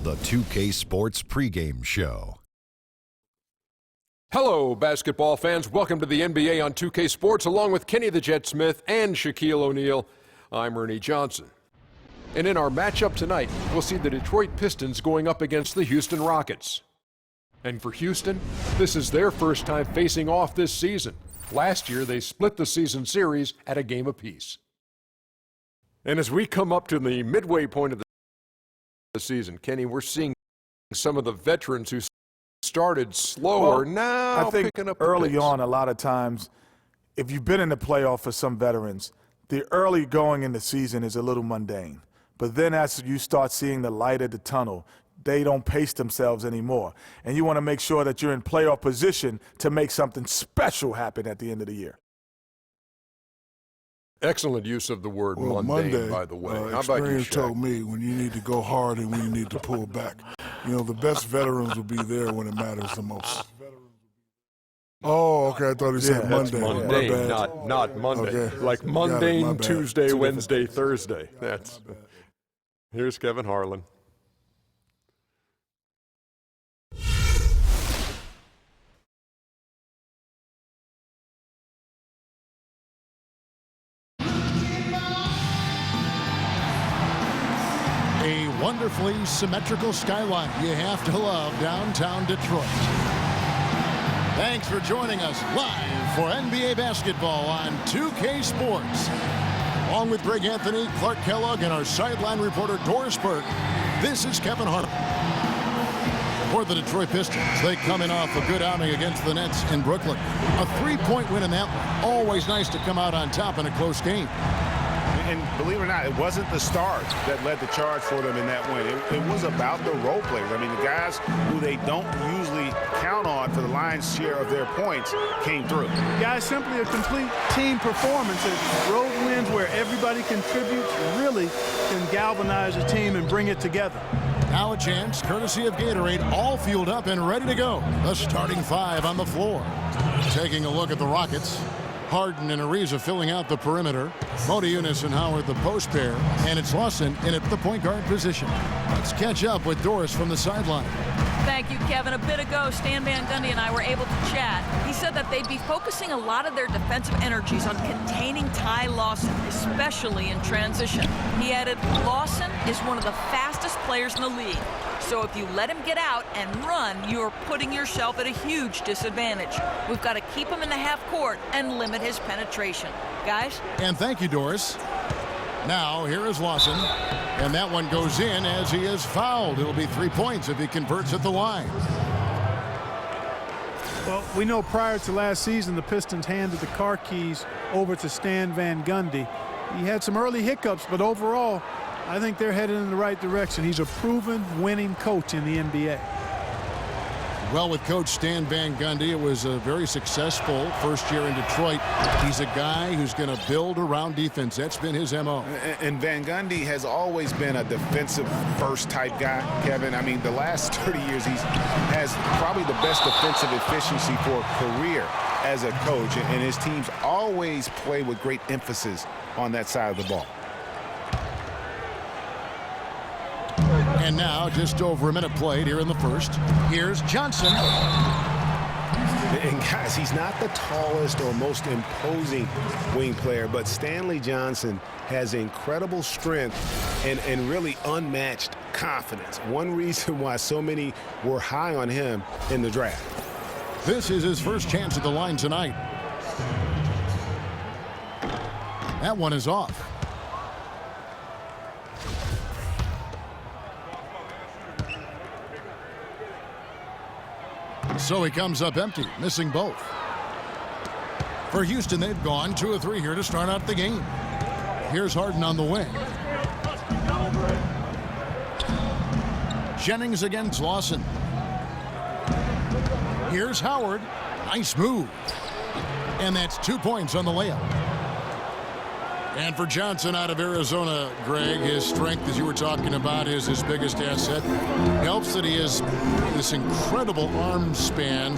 The 2K Sports pregame show. Hello, basketball fans. Welcome to the NBA on 2K Sports, along with Kenny the Jet Smith and Shaquille O'Neal. I'm Ernie Johnson. And in our matchup tonight, we'll see the Detroit Pistons going up against the Houston Rockets. And for Houston, this is their first time facing off this season. Last year, they split the season series at a game apiece. And as we come up to the midway point of the season, Kenny, we're seeing some of the veterans who started slower now I think picking up early on, a lot of times, if you've been in the playoff for some veterans, the early going in the season is a little mundane. But then as you start seeing the light at the tunnel, they don't pace themselves anymore. And you want to make sure that you're in playoff position to make something special happen at the end of the year. Excellent use of the word mundane, Monday, by the way. How about you, experience Shaq? told me when you need to go hard and when you need to pull back. You know, the best veterans will be there when it matters the most. Oh, okay. I thought he said That's Monday. mundane, My bad. not Monday. Okay. Like Got it, mundane, my bad. Tuesday, Two Wednesday, Thursday. That's. Here's Kevin Harlan. A wonderfully symmetrical skyline you have to love downtown Detroit. Thanks for joining us live for NBA basketball on 2K Sports. Along with Greg Anthony, Clark Kellogg, and our sideline reporter Doris Burke, this is Kevin Harlan. For the Detroit Pistons, they come in off a good outing against the Nets in Brooklyn. A three-point win in that one. Always nice to come out on top in a close game. And believe it or not, it wasn't the stars that led the charge for them in that win. It was about the role players. I mean, the guys who they don't usually count on for the lion's share of their points came through. Guys, simply a complete team performance. Road wins where everybody contributes really can galvanize a team and bring it together. Now a chance, courtesy of Gatorade, all fueled up and ready to go. The starting five on the floor. Taking a look at the Rockets. Harden and Ariza filling out the perimeter. Modiunas and Howard the post pair. And it's Lawson in at the point guard position. Let's catch up with Doris from the sideline. Thank you, Kevin. A bit ago, Stan Van Gundy and I were able to chat. He said that they'd be focusing a lot of their defensive energies on containing Ty Lawson, especially in transition. He added, Lawson is one of the fastest players in the league. So if you let him get out and run, you're putting yourself at a huge disadvantage. We've got to keep him in the half court and limit his penetration. Guys? And thank you, Doris. Now, here is Lawson. And that one goes in as he is fouled. It'll be 3 points if he converts at the line. Well, we know prior to last season, the Pistons handed the car keys over to Stan Van Gundy. He had some early hiccups, but overall, I think they're headed in the right direction. He's a proven winning coach in the NBA. Well, with Coach Stan Van Gundy, it was a very successful first year in Detroit. He's a guy who's going to build around defense. That's been his M.O. And Van Gundy has always been a defensive first type guy, Kevin. I mean, the last 30 years, he has probably the best defensive efficiency for a career as a coach. And his teams always play with great emphasis on that side of the ball. And now, just over a minute played here in the first. Here's Johnson. And guys, he's not the tallest or most imposing wing player, but Stanley Johnson has incredible strength and really unmatched confidence. One reason why so many were high on him in the draft. This is his first chance at the line tonight. That one is off. So he comes up empty, missing both. For Houston, they've gone 2 of 3 here to start out the game. Here's Harden on the wing. Jennings against Lawson. Here's Howard. Nice move. And that's 2 points on the layup. And for Johnson out of Arizona, Greg, his strength, as you were talking about, is his biggest asset. Helps that he has this incredible arm span.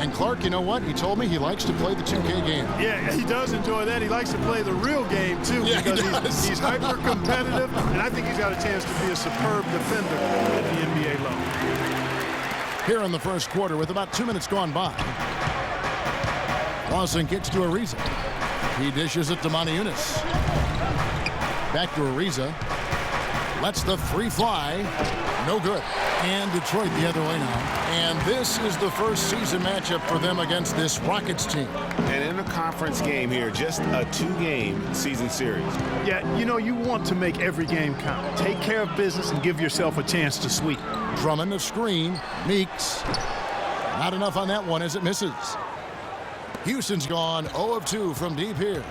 And Clark, you know what? He told me he likes to play the 2K game. Yeah, he does enjoy that. He likes to play the real game, too, Yeah, because he's hyper-competitive, and I think he's got a chance to be a superb defender at the NBA level. Here in the first quarter with about 2 minutes gone by. Lawson kicks to Ariza. He dishes it to Maniunas. Back to Ariza. Lets the free fly. No good. And Detroit the other way now. And this is the first season matchup for them against this Rockets team. And in a conference game here, just a 2-game season series. Yeah, you know, you want to make every game count. Take care of business and give yourself a chance to sweep. Drummond a screen. Meeks. Not enough on that one as it misses. Houston's gone 0 of 2 from deep here.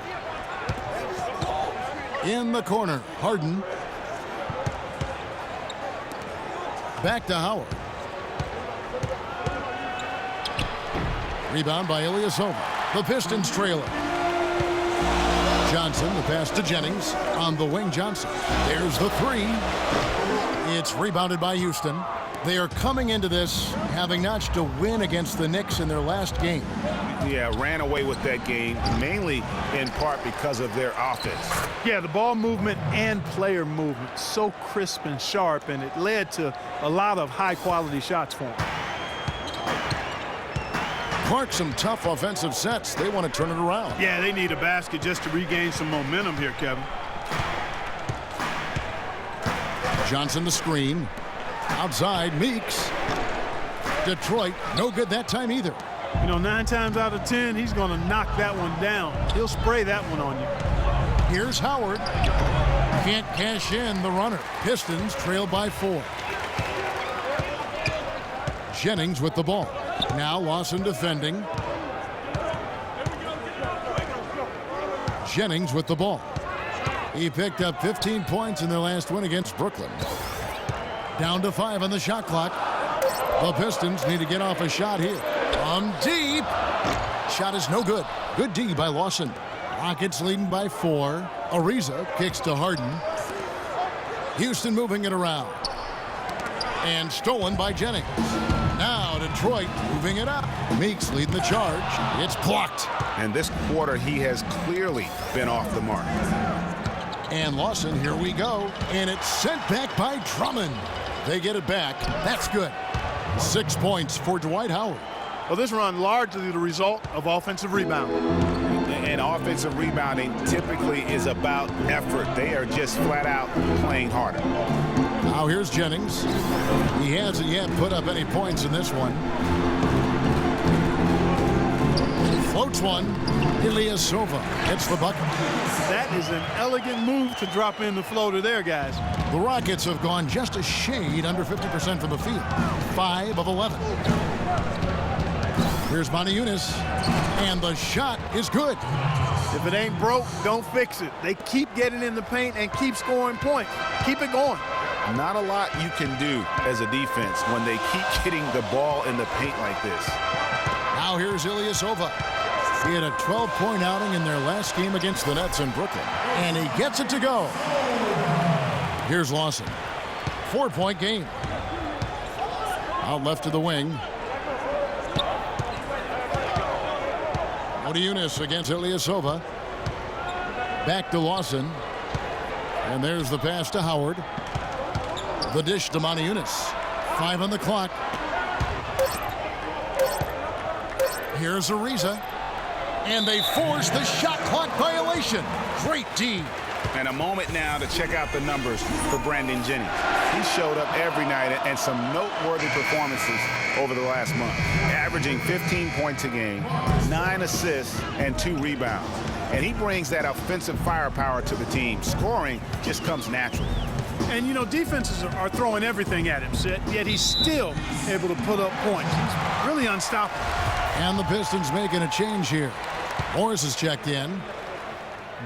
In the corner, Harden. Back to Howard. Rebound by Ilyasova. The Pistons trailer. Johnson, the pass to Jennings. On the wing, Johnson. There's the three. It's rebounded by Houston. They are coming into this having notched a win against the Knicks in their last game. Yeah, ran away with that game, mainly in part because of their offense. Yeah, the ball movement and player movement, so crisp and sharp, and it led to a lot of high-quality shots for him. Clark, some tough offensive sets. They want to turn it around. Yeah, they need a basket just to regain some momentum here, Kevin. Johnson the screen. Outside, Meeks. Detroit, no good that time either. You know, 9 times out of 10, he's going to knock that one down. He'll spray that one on you. Here's Howard. Can't cash in the runner. Pistons trail by 4. Jennings with the ball. Now Lawson defending. Jennings with the ball. He picked up 15 points in their last win against Brooklyn. Down to 5 on the shot clock. The Pistons need to get off a shot here. From deep. Shot is no good. Good D by Lawson. Rockets leading by 4. Ariza kicks to Harden. Houston moving it around. And stolen by Jennings. Now Detroit moving it up. Meeks leading the charge. It's blocked. And this quarter, he has clearly been off the mark. And Lawson, here we go. And it's sent back by Drummond. They get it back. That's good. 6 points for Dwight Howard. Well, this run largely the result of offensive rebounding. And offensive rebounding typically is about effort. They are just flat out playing harder. Now here's Jennings. He hasn't yet put up any points in this one. Floats one. Ilyasova gets the bucket. That is an elegant move to drop in the floater there, guys. The Rockets have gone just a shade under 50% from the field. 5 of 11. Here's Maniunas. And the shot is good. If it ain't broke, don't fix it. They keep getting in the paint and keep scoring points. Keep it going. Not a lot you can do as a defense when they keep getting the ball in the paint like this. Now here's Ilyasova. He had a 12-point outing in their last game against the Nets in Brooklyn. And he gets it to go. Here's Lawson. 4-point game. Out left to the wing. Maniunas against Ilyasova. Back to Lawson. And there's the pass to Howard. The dish to Maniunas. 5 on the clock. Here's Ariza. And they force the shot clock violation. Great D. And a moment now to check out the numbers for Brandon Jennings. He showed up every night and some noteworthy performances over the last month. Averaging 15 points a game, 9 assists, and 2 rebounds. And he brings that offensive firepower to the team. Scoring just comes natural. And, you know, defenses are throwing everything at him, Sid, yet he's still able to put up points. He's really unstoppable. And the Pistons making a change here. Morris has checked in.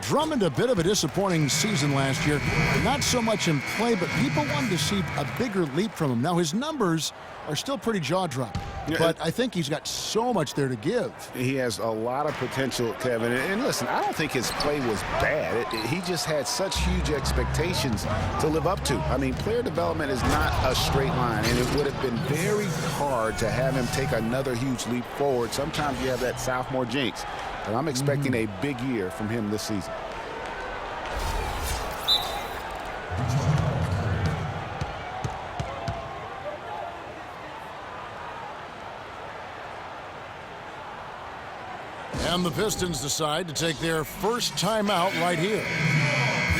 Drummond, a bit of a disappointing season last year. Not so much in play, but people wanted to see a bigger leap from him. Now, his numbers are still pretty jaw-dropping. but I think he's got so much there to give. He has a lot of potential, Kevin. And listen, I don't think his play was bad. He just had such huge expectations to live up to. I mean, player development is not a straight line, and it would have been very hard to have him take another huge leap forward. Sometimes you have that sophomore jinx, but I'm expecting a big year from him this season. And the Pistons decide to take their first timeout right here.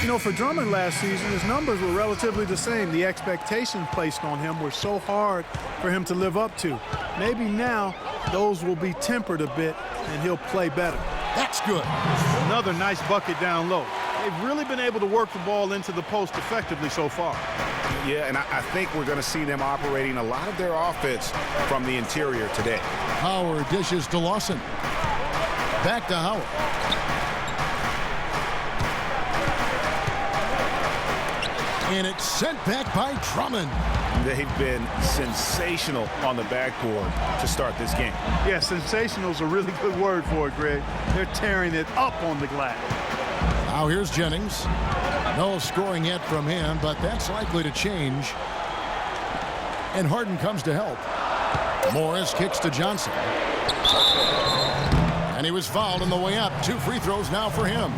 You know, for Drummond last season, his numbers were relatively the same. The expectations placed on him were so hard for him to live up to. Maybe now those will be tempered a bit and he'll play better. That's good. Another nice bucket down low. They've really been able to work the ball into the post effectively so far. Yeah, and I think we're going to see them operating a lot of their offense from the interior today. Howard dishes to Lawson. Back to Howard. And it's sent back by Drummond. They've been sensational on the backboard to start this game. Yeah, sensational is a really good word for it, Greg. They're tearing it up on the glass. Now here's Jennings. No scoring yet from him, but that's likely to change. And Harden comes to help. Morris kicks to Johnson. And he was fouled on the way up. 2 free throws now for him.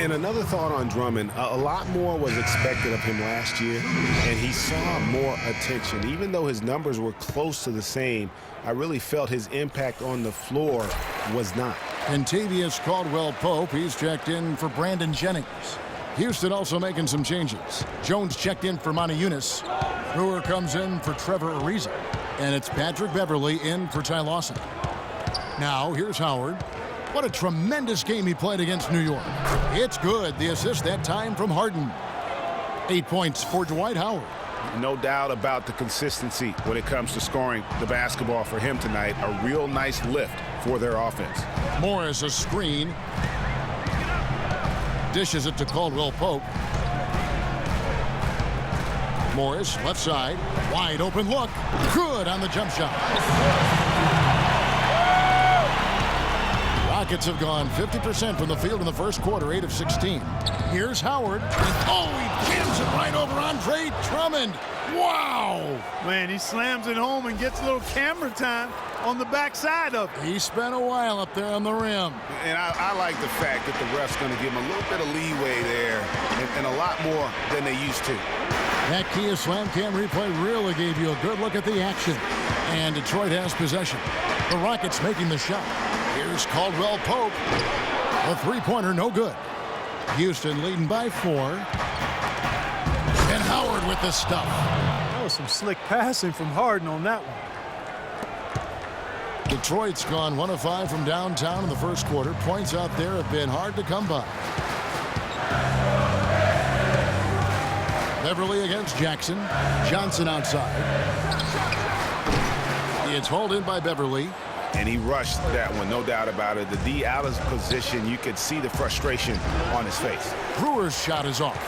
And another thought on Drummond, a lot more was expected of him last year, and he saw more attention. Even though his numbers were close to the same, I really felt his impact on the floor was not. Kentavious Caldwell-Pope, he's checked in for Brandon Jennings. Houston also making some changes. Jones checked in for Monty Eunice. Brewer comes in for Trevor Ariza. And it's Patrick Beverly in for Ty Lawson. Now, here's Howard. What a tremendous game he played against New York. It's good. The assist that time from Harden. 8 points for Dwight Howard. No doubt about the consistency when it comes to scoring the basketball for him tonight. A real nice lift for their offense. Morris a screen. Dishes it to Caldwell-Pope. Morris, left side. Wide open look. Good on the jump shot. Rockets have gone 50% from the field in the first quarter, 8 of 16. Here's Howard. And oh, he jams it right over Andre Drummond. Wow! Man, he slams it home and gets a little camera time on the backside of it. He spent a while up there on the rim. And I like the fact that the ref's going to give him a little bit of leeway there and a lot more than they used to. That Kia Slam Cam replay really gave you a good look at the action. And Detroit has possession. The Rockets making the shot. Here's Caldwell-Pope. A three-pointer, no good. Houston leading by 4. And Howard with the stuff. That was some slick passing from Harden on that one. Detroit's gone 1 of 5 from downtown in the first quarter. Points out there have been hard to come by. Beverly against Jackson. Johnson outside. It's hauled in by Beverly. And he rushed that one, no doubt about it. The D out of position, you could see the frustration on his face. Brewer's shot is off.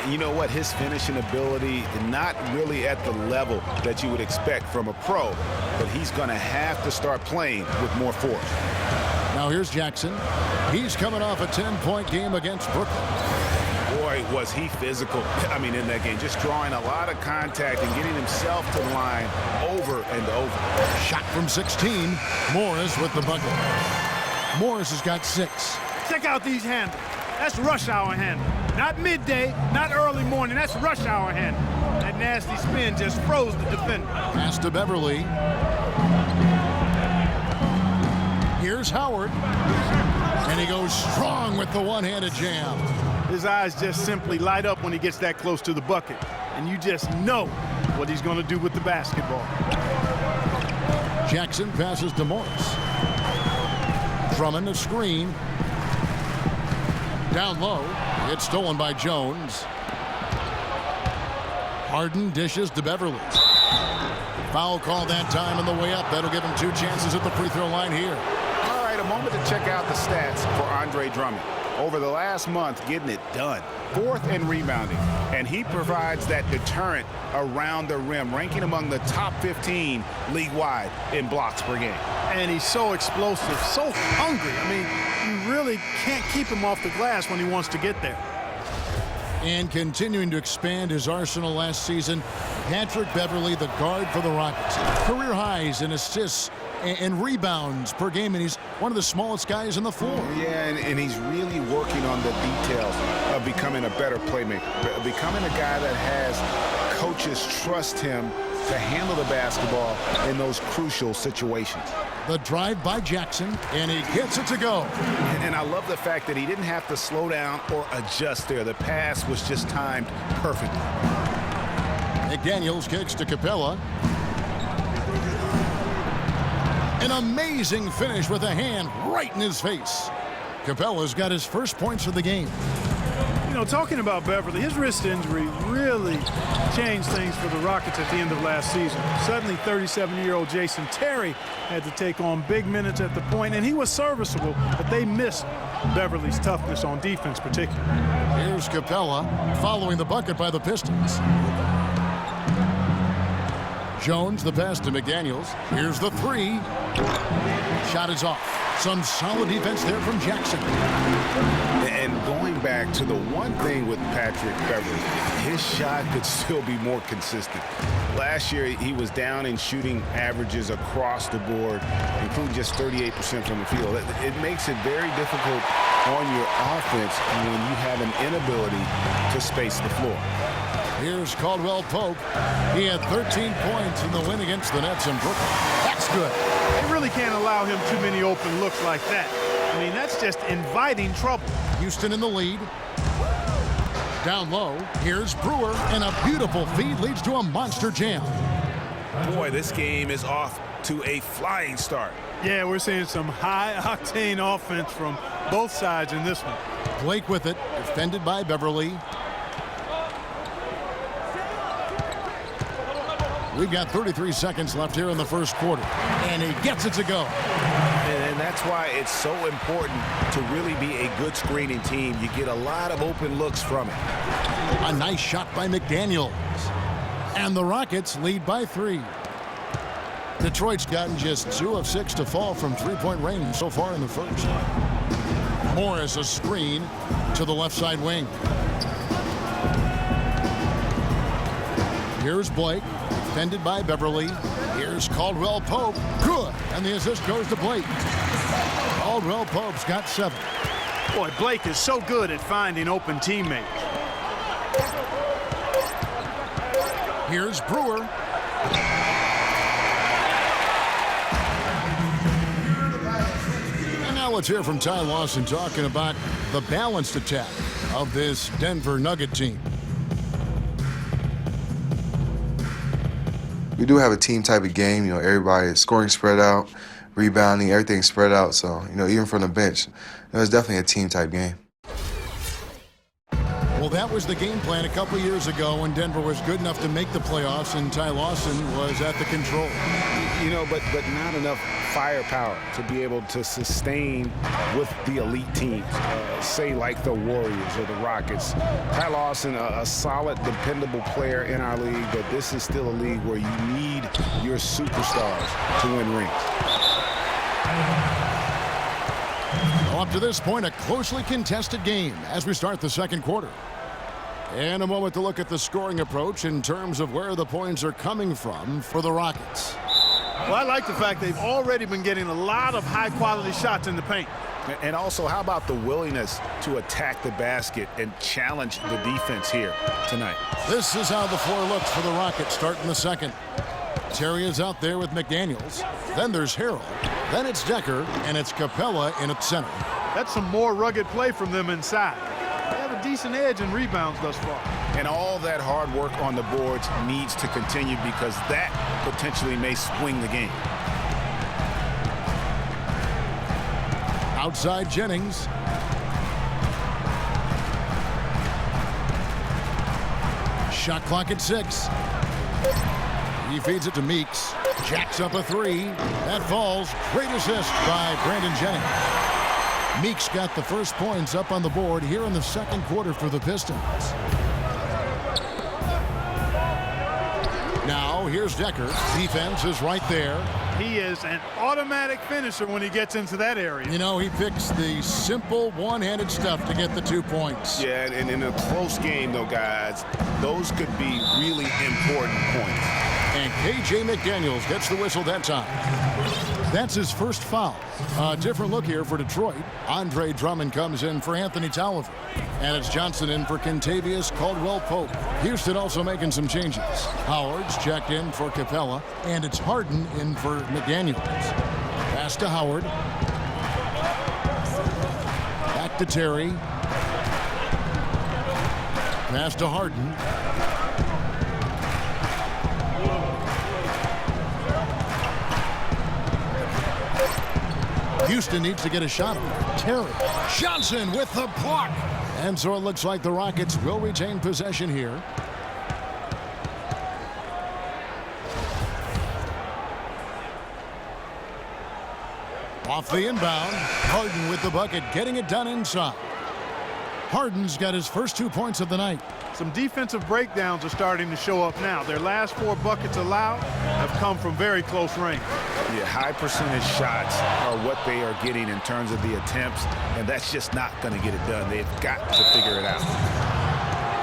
You know what? His finishing ability, not really at the level that you would expect from a pro, but he's going to have to start playing with more force. Now here's Jackson. He's coming off a 10-point game against Brooklyn. Boy, was he physical. I mean, in that game, just drawing a lot of contact and getting himself to the line over and over. Shot from 16. Morris with the bucket. Morris has got 6. Check out these handles. That's rush hour handle. Not midday, not early morning. That's rush hour handle. That nasty spin just froze the defender. Pass to Beverly. Here's Howard. And he goes strong with the one-handed jam. His eyes just simply light up when he gets that close to the bucket. And you just know what he's going to do with the basketball. Jackson passes to Morris. Drummond a screen. Down low. It's stolen by Jones. Harden dishes to Beverly. Foul call that time on the way up. That'll give him 2 chances at the free throw line here. All right, a moment to check out the stats for Andre Drummond. over the last month getting it done. 4th in rebounding, and he provides that deterrent around the rim, ranking among the top 15 league-wide in blocks per game. And he's so explosive, so hungry. I mean, you really can't keep him off the glass when he wants to get there. And continuing to expand his arsenal last season, Patrick Beverley, the guard for the Rockets. Career highs in assists and rebounds per game, and he's one of the smallest guys on the floor. Yeah, and he's really working on the details of becoming a better playmaker, becoming a guy that has coaches trust him to handle the basketball in those crucial situations. The drive by Jackson, and he gets it to go. And I love the fact that he didn't have to slow down or adjust there. The pass was just timed perfectly. McDaniels kicks to Capella. An amazing finish with a hand right in his face. Capella's got his first points of the game. You know, talking about Beverley, his wrist injury really changed things for the Rockets at the end of last season. Suddenly, 37-year-old Jason Terry had to take on big minutes at the point, and he was serviceable, but they missed Beverley's toughness on defense particularly. Here's Capella following the bucket by the Pistons. Jones, the pass to McDaniels. Here's the three. Shot is off. Some solid defense there from Jackson. And going back to the one thing with Patrick Beverley, his shot could still be more consistent. Last year, he was down in shooting averages across the board, including just 38% from the field. It makes it very difficult on your offense when you have an inability to space the floor. Here's Caldwell Pope. He had 13 points in the win against the Nets in Brooklyn. That's good. They really can't allow him too many open looks like that. I mean, that's just inviting trouble. Houston in the lead. Down low, here's Brewer, and a beautiful feed leads to a monster jam. Boy, this game is off to a flying start. Yeah, we're seeing some high-octane offense from both sides in this one. Blake with it, defended by Beverley. We've got 33 seconds left here in the first quarter. And he gets it to go. And that's why it's so important to really be a good screening team. You get a lot of open looks from it. A nice shot by McDaniels. And the Rockets lead by 3. Detroit's gotten just 2 of 6 to fall from three-point range so far in the first. Morris a screen to the left side wing. Here's Blake. Defended by Beverley. Here's Caldwell Pope. Good. And the assist goes to Blake. Caldwell Pope's got 7. Boy, Blake is so good at finding open teammates. Here's Brewer. And now let's hear from Ty Lawson talking about the balanced attack of this Denver Nugget team. We do have a team type of game. You know, everybody is scoring spread out, rebounding, everything's spread out. So, you know, even from the bench, it's definitely a team type game. Well, that was the game plan a couple years ago when Denver was good enough to make the playoffs and Ty Lawson was at the control. You know, but not enough firepower to be able to sustain with the elite teams, say like the Warriors or the Rockets. Ty Lawson, a solid, dependable player in our league, but this is still a league where you need your superstars to win rings. Well, up to this point, a closely contested game as we start the second quarter. And a moment to look at the scoring approach in terms of where the points are coming from for the Rockets. Well, I like the fact they've already been getting a lot of high-quality shots in the paint. And also, how about the willingness to attack the basket and challenge the defense here tonight? This is how the floor looks for the Rockets starting the second. Terry is out there with McDaniels. Then there's Harrell. Then it's Decker, and it's Capella in at center. That's some more rugged play from them inside. They have a decent edge in rebounds thus far. And all that hard work on the boards needs to continue because that potentially may swing the game. Outside Jennings. Shot clock at 6. He feeds it to Meeks. Jacks up a 3. That falls. Great assist by Brandon Jennings. Meeks got the first points up on the board here in the second quarter for the Pistons. Now here's Decker. Defense is right there. He is an automatic finisher when he gets into that area. You know, he picks the simple one-handed stuff to get the 2 points. Yeah, and in a close game, though, guys, those could be really important points. And K.J. McDaniels gets the whistle that time. That's his first foul. A different look here for Detroit. Andre Drummond comes in for Anthony Tolliver. And it's Johnson in for Kentavious Caldwell-Pope. Houston also making some changes. Howard's checked in for Capella. And it's Harden in for McDaniels. Pass to Howard. Back to Terry. Pass to Harden. Houston needs to get a shot. Terry. Johnson with the block. And so it looks like the Rockets will retain possession here. Off the inbound. Harden with the bucket, getting it done inside. Harden's got his first 2 points of the night. Some defensive breakdowns are starting to show up now. Their last 4 buckets allowed have come from very close range. Yeah, high percentage shots are what they are getting in terms of the attempts, and that's just not going to get it done. They've got to figure it out.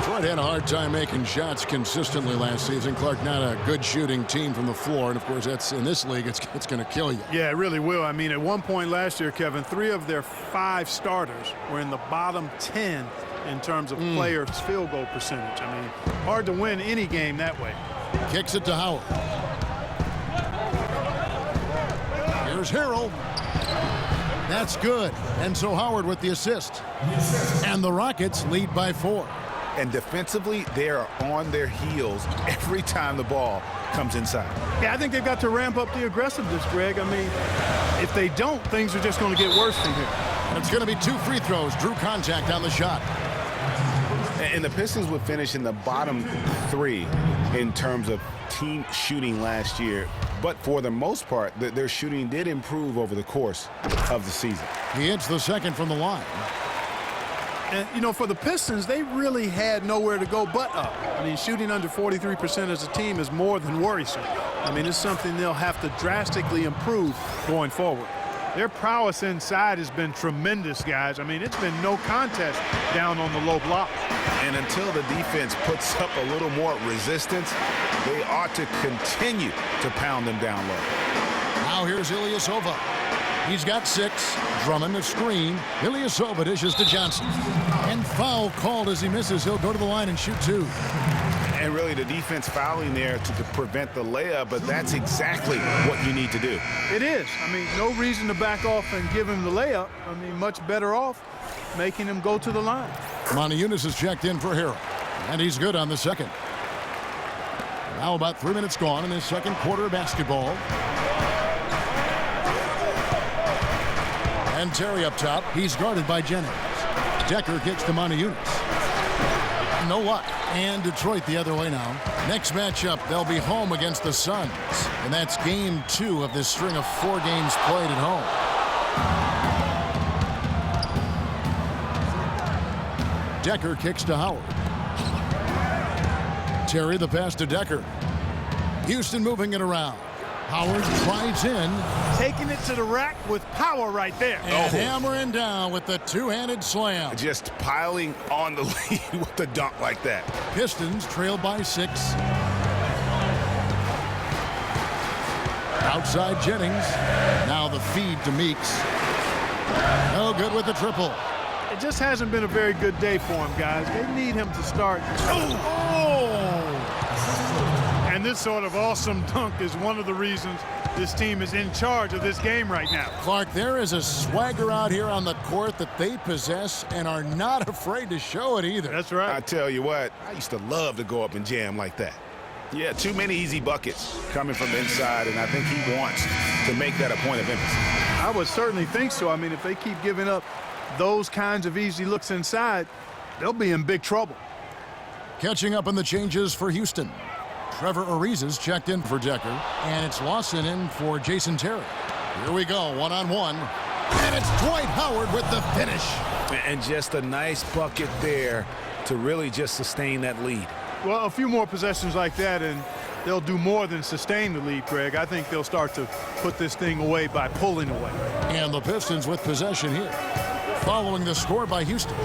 Detroit had a hard time making shots consistently last season. Clark, not a good shooting team from the floor, and of course that's in this league, it's going to kill you. Yeah, it really will. I mean, at one point last year, Kevin, 3 of their 5 starters were in the bottom 10 in terms of players' field goal percentage. I mean, hard to win any game that way. Kicks it to Howard. Here's Harrell. That's good. And so Howard with the assist. And the Rockets lead by 4. And defensively, they are on their heels every time the ball comes inside. Yeah, I think they've got to ramp up the aggressiveness, Greg. I mean, if they don't, things are just going to get worse from here. And it's going to be 2 free throws. Drew contact on the shot. And the Pistons would finish in the bottom 3 in terms of team shooting last year. But for the most part, their shooting did improve over the course of the season. He hits the second from the line. And, you know, for the Pistons, they really had nowhere to go but up. I mean, shooting under 43% as a team is more than worrisome. I mean, it's something they'll have to drastically improve going forward. Their prowess inside has been tremendous, guys. I mean, it's been no contest down on the low block. And until the defense puts up a little more resistance, they ought to continue to pound them down low. Now here's Ilyasova. He's got 6. Drummond a screen. Ilyasova dishes to Johnson. And foul called as he misses. He'll go to the line and shoot 2. And really the defense fouling there to prevent the layup, but that's exactly what you need to do. It is. I mean, no reason to back off and give him the layup. I mean, much better off making him go to the line. Montejunas is checked in for Harrell. And he's good on the second. Now about 3 minutes gone in this second quarter of basketball. And Terry up top. He's guarded by Jennings. Decker kicks to Montejunas. No luck. And Detroit the other way now. Next matchup, they'll be home against the Suns. And that's game 2 of this string of 4 games played at home. Decker kicks to Howard. Terry the pass to Decker. Houston moving it around. Howard drives in. Taking it to the rack with power right there. And hammering down with the 2-handed slam. Just piling on the lead with the dunk like that. Pistons trailed by 6. Outside Jennings. Now the feed to Meeks. No good with the triple. It just hasn't been a very good day for him, guys. They need him to start. And this sort of awesome dunk is one of the reasons this team is in charge of this game right now. Clark, there is a swagger out here on the court that they possess and are not afraid to show it either. That's right. I tell you what, I used to love to go up and jam like that. Yeah, too many easy buckets coming from inside, and I think he wants to make that a point of emphasis. I would certainly think so. I mean, if they keep giving up those kinds of easy looks inside, they'll be in big trouble. Catching up on the changes for Houston. Trevor Ariza's checked in for Decker, and it's Lawson in for Jason Terry. Here we go, 1-on-1. And it's Dwight Howard with the finish. And just a nice bucket there to really just sustain that lead. Well, a few more possessions like that, and they'll do more than sustain the lead, Greg. I think they'll start to put this thing away by pulling away. And the Pistons with possession here. Following the score by Houston.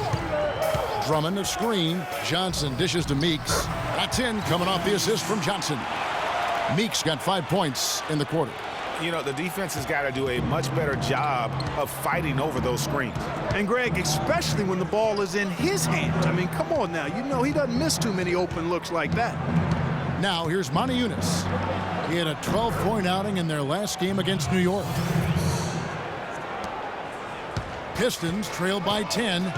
Drummond a screen. Johnson dishes to Meeks. That's in, coming off the assist from Johnson. Meeks got 5 points in the quarter. You know, the defense has got to do a much better job of fighting over those screens. And Greg, especially when the ball is in his hands. I mean, come on now. You know he doesn't miss too many open looks like that. Now here's Monty Eunice. He had a 12-point outing in their last game against New York. Pistons trailed by 10.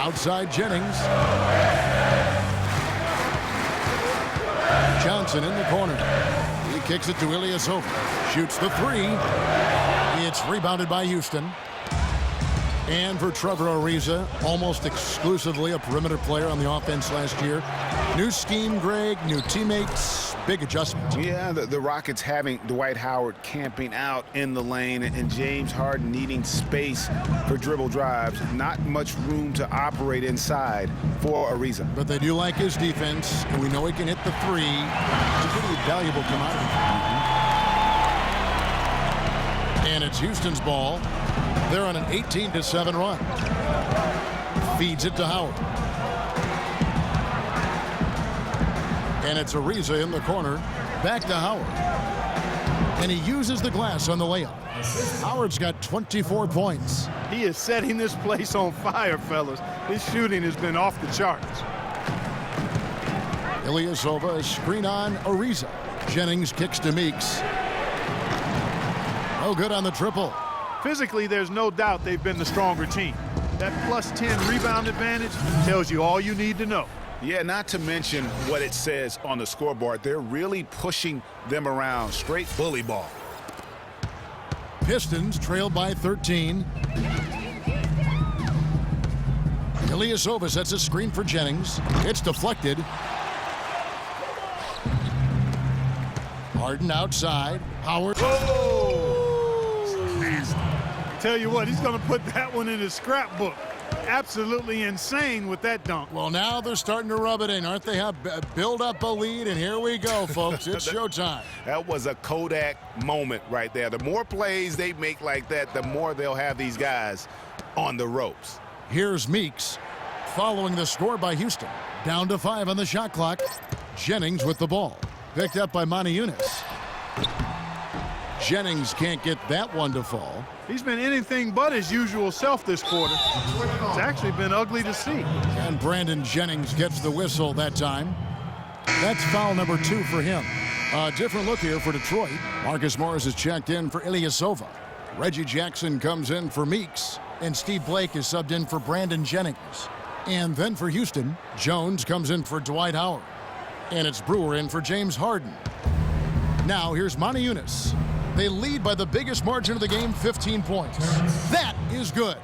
Outside Jennings. Johnson in the corner. He kicks it to Ilyasova. Shoots the three. It's rebounded by Houston. And for Trevor Ariza, almost exclusively a perimeter player on the offense last year. New scheme, Greg, new teammates, big adjustment. Yeah, the Rockets having Dwight Howard camping out in the lane and James Harden needing space for dribble drives. Not much room to operate inside for Ariza. But they do like his defense, and we know he can hit the three. It's a pretty valuable commodity. And it's Houston's ball. They're on an 18-7 run. Feeds it to Howard. And it's Ariza in the corner. Back to Howard. And he uses the glass on the layup. Howard's got 24 points. He is setting this place on fire, fellas. His shooting has been off the charts. Ilyasova, a screen on Ariza. Jennings kicks to Meeks. No good on the triple. Physically, there's no doubt they've been the stronger team. That plus 10 rebound advantage tells you all you need to know. Yeah, not to mention what it says on the scoreboard. They're really pushing them around. Straight bully ball. Pistons trailed by 13. Ilyasova sets a screen for Jennings. It's deflected. Harden outside. Howard. Tell you what, he's going to put that one in his scrapbook. Absolutely insane with that dunk. Well, now they're starting to rub it in, aren't they? Build up a lead, and here we go, folks. It's showtime. That was a Kodak moment right there. The more plays they make like that, the more they'll have these guys on the ropes. Here's Meeks following the score by Houston. Down to 5 on the shot clock. Jennings with the ball. Picked up by Monty Eunice. Jennings can't get that one to fall. He's been anything but his usual self this quarter. It's actually been ugly to see. And Brandon Jennings gets the whistle that time. That's foul number 2 for him. A different look here for Detroit. Marcus Morris is checked in for Ilyasova. Reggie Jackson comes in for Meeks. And Steve Blake is subbed in for Brandon Jennings. And then for Houston, Jones comes in for Dwight Howard. And it's Brewer in for James Harden. Now here's Monty Eunice. They lead by the biggest margin of the game, 15 points. That is good.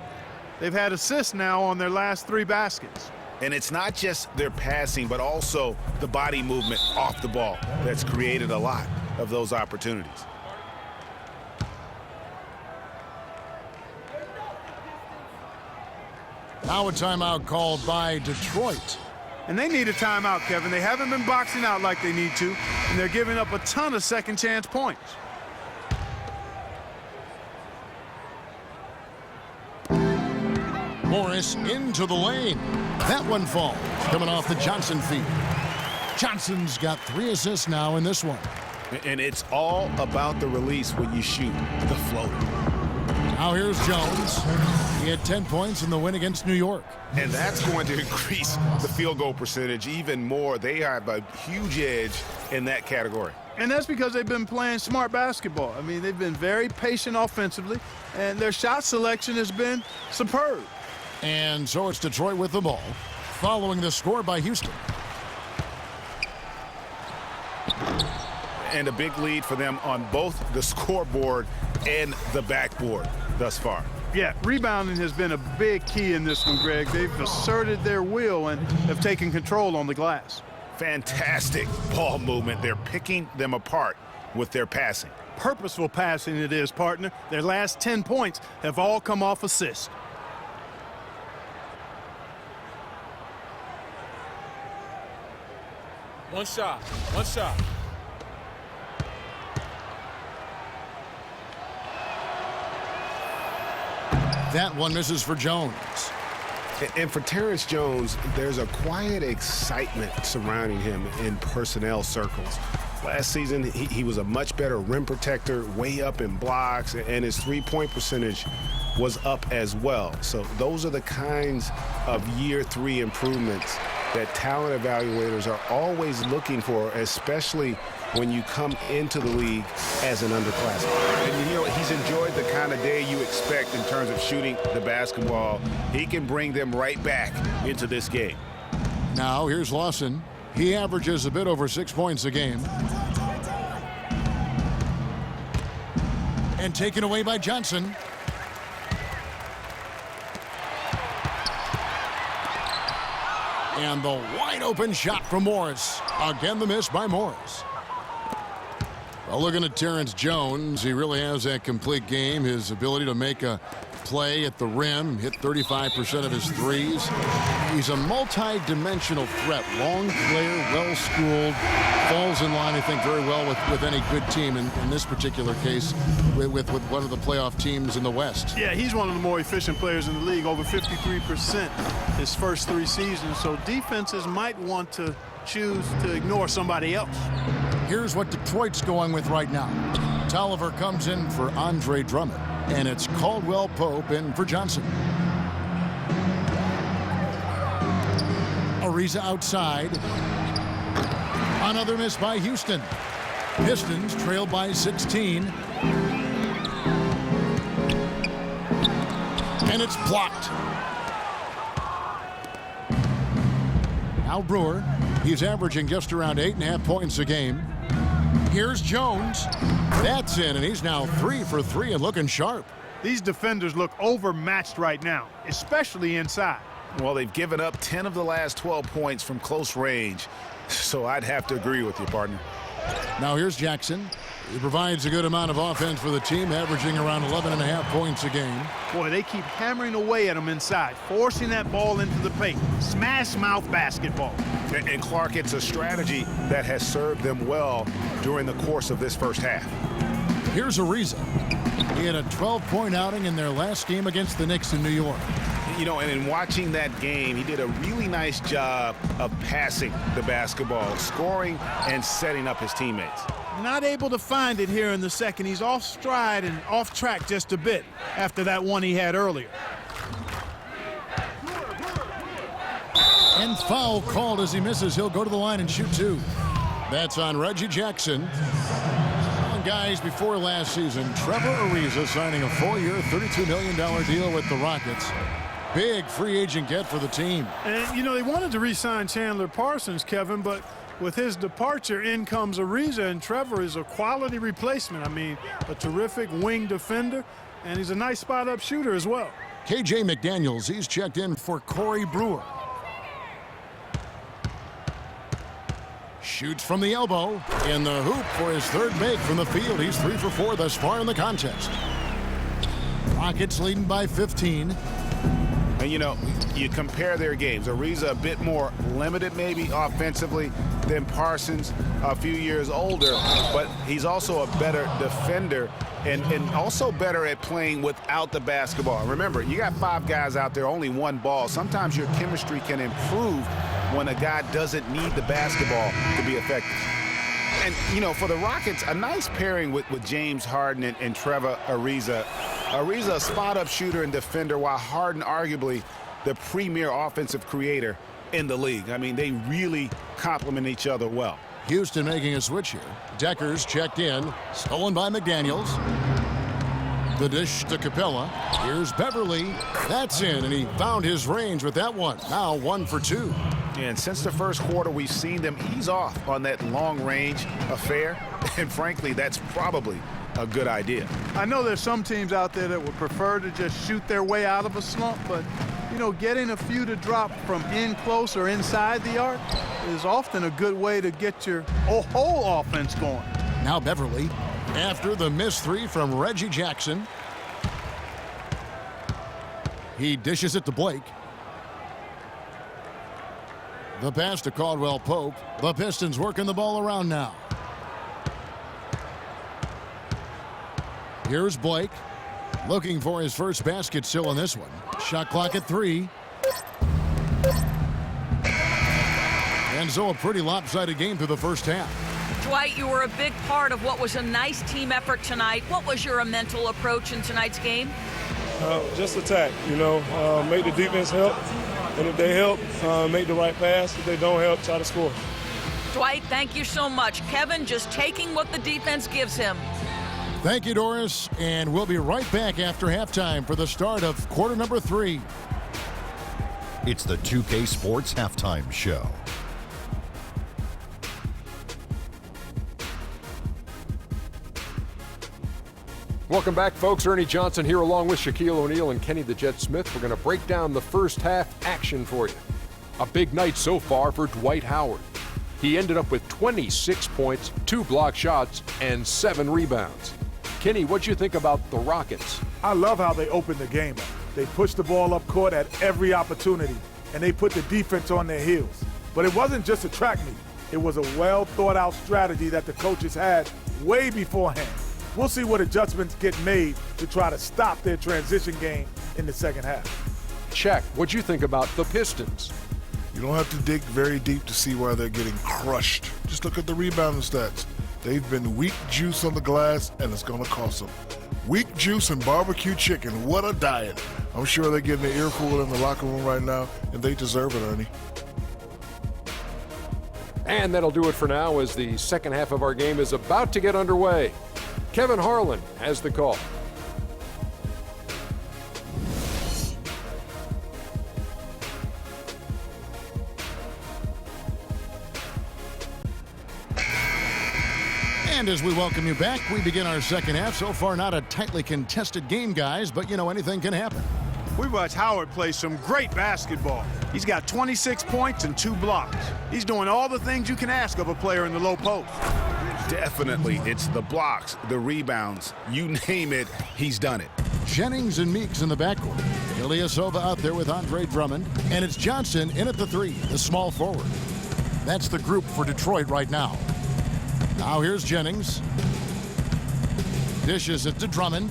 They've had assists now on their last 3 baskets. And it's not just their passing, but also the body movement off the ball that's created a lot of those opportunities. Now a timeout called by Detroit. And they need a timeout, Kevin. They haven't been boxing out like they need to, and they're giving up a ton of second chance points. Morris into the lane. That one falls, coming off the Johnson feed. Johnson's got 3 assists now in this one. And it's all about the release when you shoot the floater. Now here's Jones. He had 10 points in the win against New York. And that's going to increase the field goal percentage even more. They have a huge edge in that category. And that's because they've been playing smart basketball. I mean, they've been very patient offensively, and their shot selection has been superb. And so it's Detroit with the ball, following the score by Houston. And a big lead for them on both the scoreboard and the backboard thus far. Yeah, rebounding has been a big key in this one, Greg. They've asserted their will and have taken control on the glass. Fantastic ball movement. They're picking them apart with their passing. purposeful passing it is, partner. Their last 10 points have all come off assists. One shot. One shot. That one misses for Jones. And for Terrence Jones, there's a quiet excitement surrounding him in personnel circles. Last season, he was a much better rim protector, way up in blocks, and his three-point percentage was up as well. So those are the kinds of year 3 improvements that talent evaluators are always looking for, especially when you come into the league as an underclassman. And, you know, he's enjoyed the kind of day you expect in terms of shooting the basketball. He can bring them right back into this game. Now here's Lawson. He averages a bit over 6 points a game. And taken away by Johnson. And the wide open shot from Morris. Again, the miss by Morris. Well, looking at Terrence Jones, he really has that complete game. His ability to make a play at the rim, hit 35% of his threes. He's a multi-dimensional threat. Long player, well-schooled, falls in line, I think, very well with any good team. In this particular case, with one of the playoff teams in the West. Yeah, he's one of the more efficient players in the league, over 53% his first 3 seasons. So defenses might want to choose to ignore somebody else. Here's what Detroit's going with right now. Tolliver comes in for Andre Drummond, and it's Caldwell Pope in for Johnson. Ariza outside. Another miss by Houston. Pistons trail by 16. And it's blocked. Al Brewer, he's averaging just around 8.5 points a game. Here's Jones. That's in, and he's now 3 for 3 and looking sharp. These defenders look overmatched right now, especially inside. Well, they've given up 10 of the last 12 points from close range, so I'd have to agree with you, partner. Now here's Jackson. He provides a good amount of offense for the team, averaging around 11.5 points a game. Boy, they keep hammering away at him inside, forcing that ball into the paint. Smash mouth basketball. And Clark, it's a strategy that has served them well during the course of this first half. Here's Ariza. He had a 12-point outing in their last game against the Knicks in New York. You know, and in watching that game, he did a really nice job of passing the basketball, scoring, and setting up his teammates. Not able to find it here in the second. He's off stride and off track just a bit after that one he had earlier. And foul called as he misses. He'll go to the line and shoot 2. That's on Reggie Jackson. And guys, before last season, Trevor Ariza signing a 4-year, $32 million deal with the Rockets. Big free agent get for the team. And, you know, they wanted to re-sign Chandler Parsons, Kevin, but with his departure, in comes Ariza, and Trevor is a quality replacement. I mean, a terrific wing defender, and he's a nice spot-up shooter as well. KJ McDaniels, he's checked in for Corey Brewer. Shoots from the elbow. In the hoop for his 3rd make from the field. He's 3 for 4 thus far in the contest. Rockets leading by 15. And, you know, you compare their games. Ariza a bit more limited maybe offensively than Parsons, a few years older, but he's also a better defender and also better at playing without the basketball. Remember, you got 5 guys out there, only 1 ball. Sometimes your chemistry can improve when a guy doesn't need the basketball to be effective. And, you know, for the Rockets, a nice pairing with James Harden and Trevor Ariza. Ariza, a spot-up shooter and defender, while Harden arguably the premier offensive creator in the league. I mean, they really complement each other well. Houston making a switch here. Deckers checked in. Stolen by McDaniels. The dish to Capella. Here's Beverly. That's in, and he found his range with that one. Now 1 for 2. And since the first quarter, we've seen them ease off on that long-range affair. And frankly, that's probably a good idea. I know there's some teams out there that would prefer to just shoot their way out of a slump, but, you know, getting a few to drop from in close or inside the arc is often a good way to get your whole offense going. Now Beverly. After the missed three from Reggie Jackson, he dishes it to Blake. The pass to Caldwell Pope. The Pistons working the ball around now. Here's Blake, looking for his first basket still in this one. Shot clock at 3. And so a pretty lopsided game through the first half. Dwight, you were a big part of what was a nice team effort tonight. What was your mental approach in tonight's game? Just attack, make the defense help. And if they help, make the right pass. If they don't help, try to score. Dwight, thank you so much. Kevin just taking what the defense gives him. Thank you, Doris. And we'll be right back after halftime for the start of quarter number 3. It's the 2K Sports Halftime Show. Welcome back, folks. Ernie Johnson here along with Shaquille O'Neal and Kenny the Jet Smith. We're going to break down the first half action for you. A big night so far for Dwight Howard. He ended up with 26 points, 2 block shots, and 7 rebounds. Kenny, what'd you think about the Rockets? I love how they opened the game up. They pushed the ball up court at every opportunity, and they put the defense on their heels. But it wasn't just a track meet. It was a well-thought-out strategy that the coaches had way beforehand. We'll see what adjustments get made to try to stop their transition game in the second half. Check. What'd you think about the Pistons? You don't have to dig very deep to see why they're getting crushed. Just look at the rebounding stats. They've been weak juice on the glass, and it's going to cost them. Weak juice and barbecue chicken. What a diet. I'm sure they're getting an earful in the locker room right now, and they deserve it, Ernie. And that'll do it for now as the second half of our game is about to get underway. Kevin Harlan has the call. And as we welcome you back, we begin our second half. So far, not a tightly contested game, guys, but anything can happen. We watched Howard play some great basketball. He's got 26 points and 2 blocks. He's doing all the things you can ask of a player in the low post. Definitely, it's the blocks, the rebounds, you name it, he's done it. Jennings and Meeks in the backcourt. Ilyasova out there with Andre Drummond. And it's Johnson in at the 3, the small forward. That's the group for Detroit right now. Now here's Jennings. Dishes it to Drummond.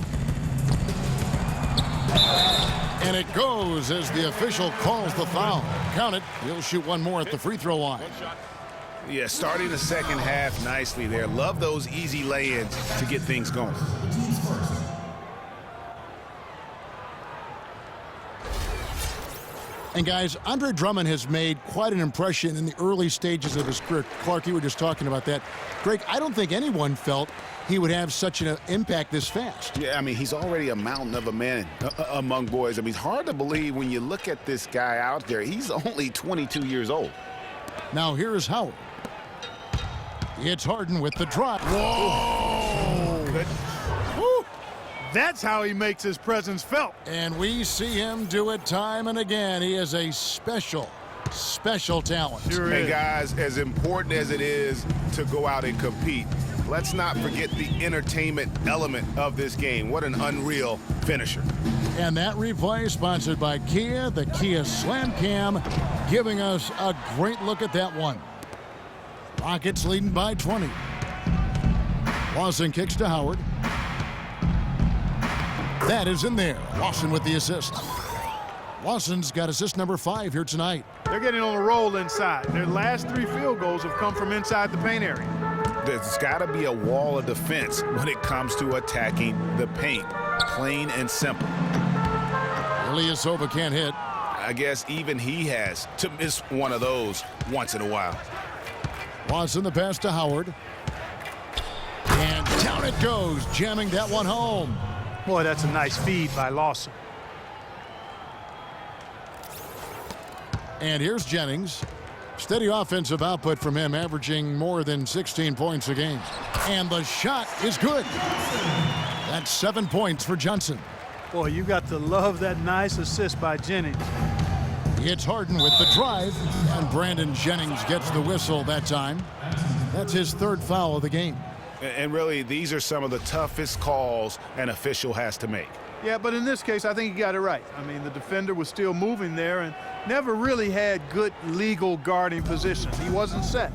And it goes as the official calls the foul. Count it. He'll shoot one more at the free throw line. Yeah, starting the second half nicely there. Love those easy lay-ins to get things going. And guys, Andre Drummond has made quite an impression in the early stages of his career. Clark, you were just talking about that. Greg, I don't think anyone felt he would have such an impact this fast. Yeah, I mean, he's already a mountain of a man among boys. I mean, it's hard to believe when you look at this guy out there. He's only 22 years old. Now here's Howard. It's Harden with the drive. Whoa! Good. Woo! That's how he makes his presence felt. And we see him do it time and again. He is a special talent. Sure Hey, is. guys, as important as it is to go out and compete, let's not forget the entertainment element of this game. What an unreal finisher. And that replay sponsored by Kia, the Kia Slam Cam, giving us a great look at that one. Rockets leading by 20. Lawson kicks to Howard. That is in there. Lawson with the assist. Lawson's got assist number 5 here tonight. They're getting on a roll inside. Their last 3 field goals have come from inside the paint area. There's got to be a wall of defense when it comes to attacking the paint. Plain and simple. Ilyasova can't hit. I guess even he has to miss one of those once in a while. Lawson the pass to Howard. And down it goes, jamming that one home. Boy, that's a nice feed by Lawson. And here's Jennings. Steady offensive output from him, averaging more than 16 points a game. And the shot is good. That's 7 points for Johnson. Boy, you got to love that nice assist by Jennings. It's Harden with the drive, and Brandon Jennings gets the whistle that time. That's his 3rd foul of the game. And really, these are some of the toughest calls an official has to make. Yeah, but in this case, I think he got it right. I mean, the defender was still moving there and never really had good legal guarding position. He wasn't set.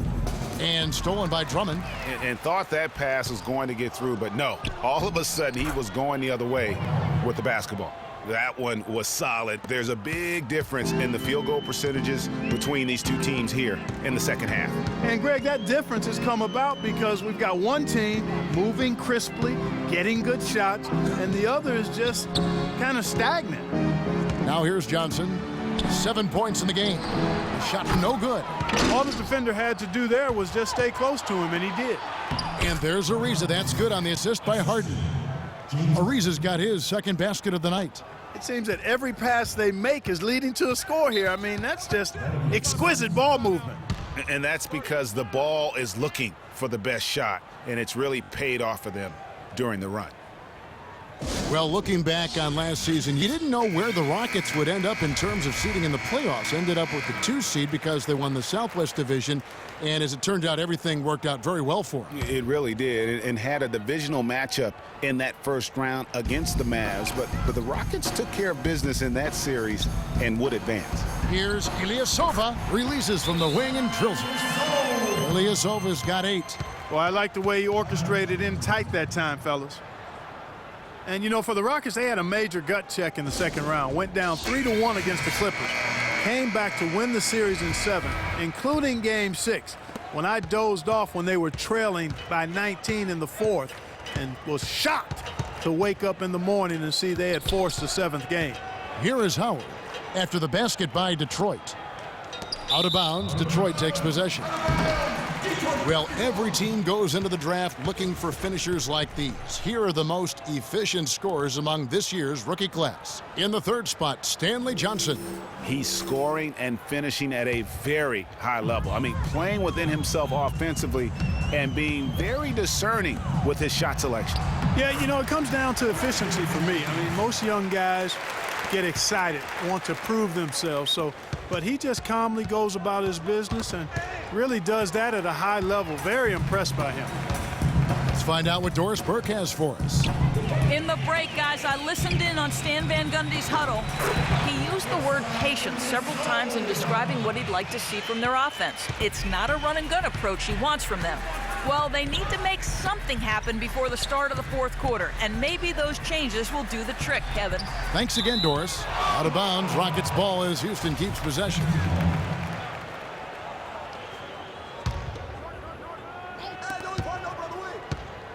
And stolen by Drummond. And thought that pass was going to get through, but no. All of a sudden, he was going the other way with the basketball. That one was solid. There's a big difference in the field goal percentages between these two teams here in the second half. And, Greg, that difference has come about because we've got one team moving crisply, getting good shots, and the other is just kind of stagnant. Now here's Johnson. 7 points in the game. Shot no good. All the defender had to do there was just stay close to him, and he did. And there's Ariza. That's good on the assist by Harden. Ariza's got his second basket of the night. It seems that every pass they make is leading to a score here. I mean, that's just exquisite ball movement. And that's because the ball is looking for the best shot, and it's really paid off for them during the run. Well, looking back on last season, you didn't know where the Rockets would end up in terms of seeding in the playoffs. Ended up with the 2 seed because they won the Southwest Division, and as it turned out, everything worked out very well for them. It really did, and had a divisional matchup in that first round against the Mavs, but the Rockets took care of business in that series and would advance. Here's Ilyasova, releases from the wing and drills it. Ilyasova's got 8. Well, I like the way he orchestrated in tight that time, fellas. And, you know, for the Rockets, they had a major gut check in the second round. Went down 3-1 against the Clippers. Came back to win the series in 7, including Game 6, when I dozed off when they were trailing by 19 in the 4th and was shocked to wake up in the morning and see they had forced the 7th game. Here is Howard after the basket by Detroit. Out of bounds, Detroit takes possession. Well, every team goes into the draft looking for finishers like these. Here are the most efficient scorers among this year's rookie class. In the 3rd spot, Stanley Johnson. He's scoring and finishing at a very high level. I mean, playing within himself offensively and being very discerning with his shot selection. Yeah, you know, it comes down to efficiency for me. I mean, most young guys get excited, want to prove themselves. But he just calmly goes about his business and really does that at a high level. Very impressed by him. Let's find out what Doris Burke has for us. In the break, guys, I listened in on Stan Van Gundy's huddle. He used the word patience several times in describing what he'd like to see from their offense. It's not a run-and-gun approach he wants from them. Well, they need to make something happen before the start of the 4th quarter, and maybe those changes will do the trick, Kevin. Thanks again, Doris. Out of bounds, Rockets ball as Houston keeps possession.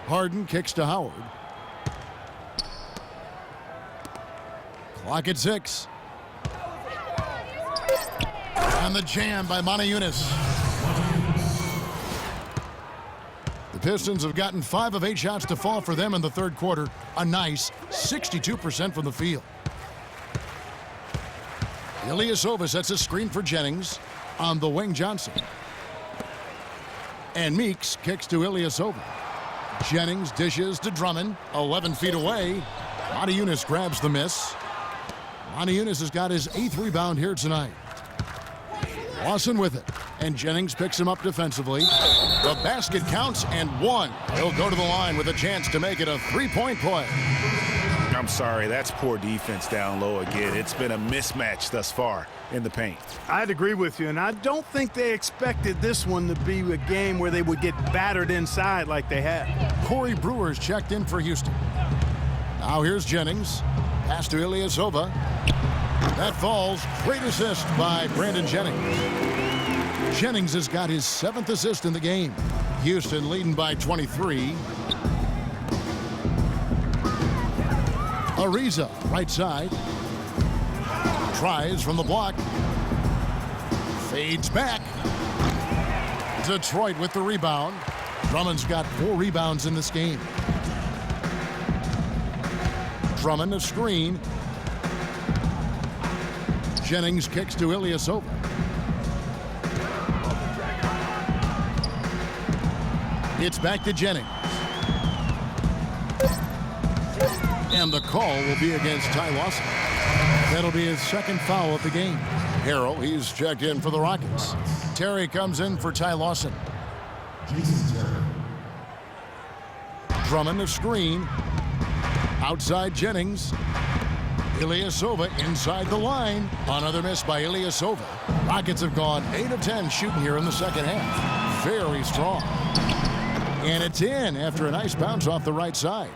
Harden kicks to Howard. Clock at 6. And the jam by Moniunas. The Pistons have gotten 5 of 8 shots to fall for them in the 3rd quarter. A nice 62% from the field. Ilyasova sets a screen for Jennings. On the wing, Johnson. And Meeks kicks to Ilyasova. Jennings dishes to Drummond. 11 feet away. Moniunas grabs the miss. Moniunas has got his 8th rebound here tonight. Lawson with it. And Jennings picks him up defensively. The basket counts and 1. He'll go to the line with a chance to make it a 3-point play. I'm sorry, that's poor defense down low again. It's been a mismatch thus far in the paint. I'd agree with you, and I don't think they expected this one to be a game where they would get battered inside like they had. Corey Brewer's checked in for Houston. Now here's Jennings. Pass to Ilyasova. That falls. Great assist by Brandon Jennings. Jennings has got his 7th assist in the game. Houston leading by 23. Ariza, right side. Tries from the block. Fades back. Detroit with the rebound. Drummond's got 4 rebounds in this game. Drummond a screen. Jennings kicks to Ilyasova. It's back to Jennings. And the call will be against Ty Lawson. That'll be his 2nd foul of the game. Harrell, he's checked in for the Rockets. Terry comes in for Ty Lawson. Drummond a screen. Outside Jennings. Ilyasova inside the line. Another miss by Ilyasova. Rockets have gone 8 of 10 shooting here in the second half. Very strong. And it's in after a nice bounce off the right side.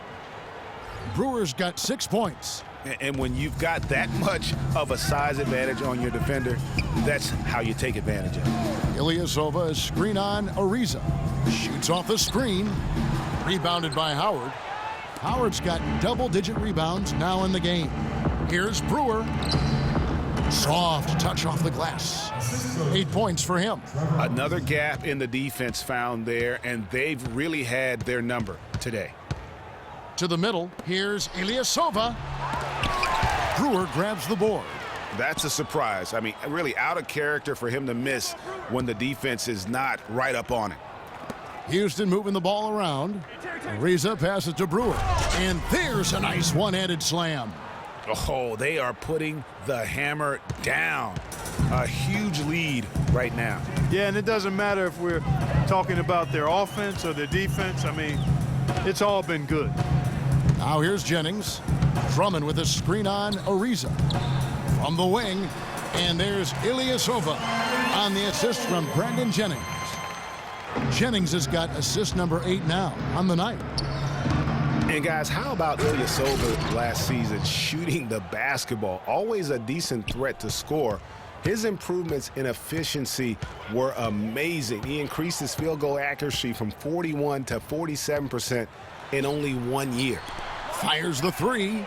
Brewers got 6 points. And when you've got that much of a size advantage on your defender, that's how you take advantage of it. Ilyasova is screen on Ariza. Shoots off the screen. Rebounded by Howard. Howard's got double-digit rebounds now in the game. Here's Brewer. Soft touch off the glass. 8 points for him. Another gap in the defense found there, and they've really had their number today. To the middle, here's Ilyasova. Brewer grabs the board. That's a surprise. I mean, really out of character for him to miss when the defense is not right up on it. Houston moving the ball around. Ariza passes to Brewer. And there's a nice one-handed slam. Oh, they are putting the hammer down. A huge lead right now. Yeah, and it doesn't matter if we're talking about their offense or their defense. I mean, it's all been good. Now here's Jennings. Drummond with a screen on Ariza. From the wing, and there's Ilyasova on the assist from Brandon Jennings. Jennings has got assist number 8 now on the night. And guys, how about Ilyasova last season shooting the basketball? Always a decent threat to score. His improvements in efficiency were amazing. He increased his field goal accuracy from 41 to 47% in only 1 year. Fires the 3.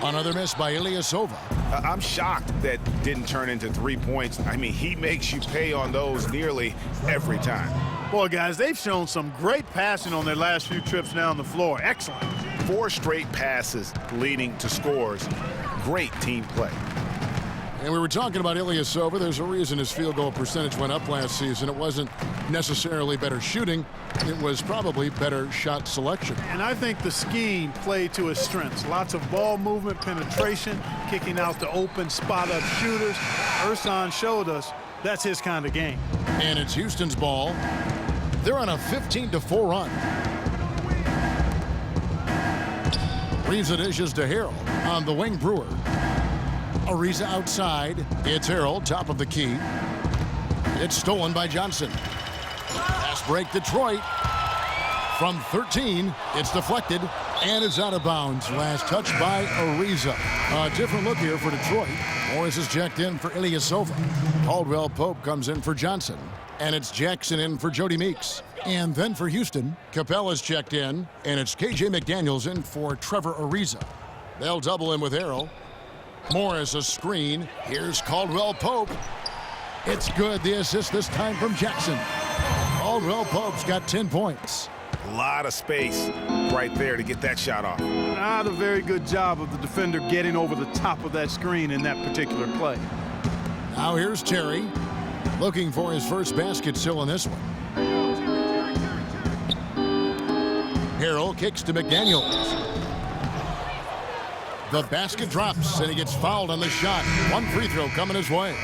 Another miss by Ilyasova. I'm shocked that didn't turn into 3 points. I mean, he makes you pay on those nearly every time. Boy, guys, they've shown some great passing on their last few trips down the floor. Excellent. 4 straight passes leading to scores. Great team play. And we were talking about Ilyasova. There's a reason his field goal percentage went up last season. It wasn't necessarily better shooting. It was probably better shot selection. And I think the scheme played to his strengths. Lots of ball movement, penetration, kicking out the open spot-up shooters. Ersan showed us that's his kind of game. And it's Houston's ball. They're on a 15-4 run. Ariza dishes to Harrell on the wing. Brewer. Ariza outside. It's Harrell, top of the key. It's stolen by Johnson. Pass break Detroit. From 13, it's deflected and it's out of bounds. Last touch by Ariza. A different look here for Detroit. Morris is checked in for Ilyasova. Caldwell Pope comes in for Johnson. And it's Jackson in for Jody Meeks. And then for Houston, Capella's checked in. And it's KJ McDaniels in for Trevor Ariza. They'll double in with Harrell. Morris a screen. Here's Caldwell Pope. It's good. The assist this time from Jackson. Caldwell Pope's got 10 points. A lot of space right there to get that shot off. Not a very good job of the defender getting over the top of that screen in that particular play. Now here's Terry. Looking for his first basket still in this one. Harrell kicks to McDaniels. The basket drops, and he gets fouled on the shot. 1 free throw coming his way.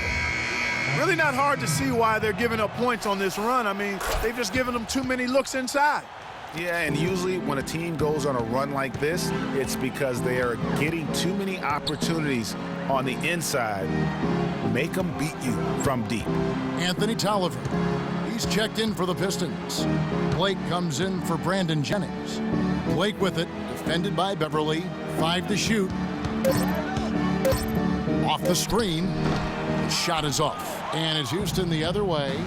Really not hard to see why they're giving up points on this run. I mean, they've just given them too many looks inside. Yeah, and usually when a team goes on a run like this, it's because they are getting too many opportunities on the inside. Make them beat you from deep. Anthony Tolliver. He's checked in for the Pistons. Blake comes in for Brandon Jennings. Blake with it, defended by Beverly. 5 to shoot. Off the screen. Shot is off. And it's Houston the other way.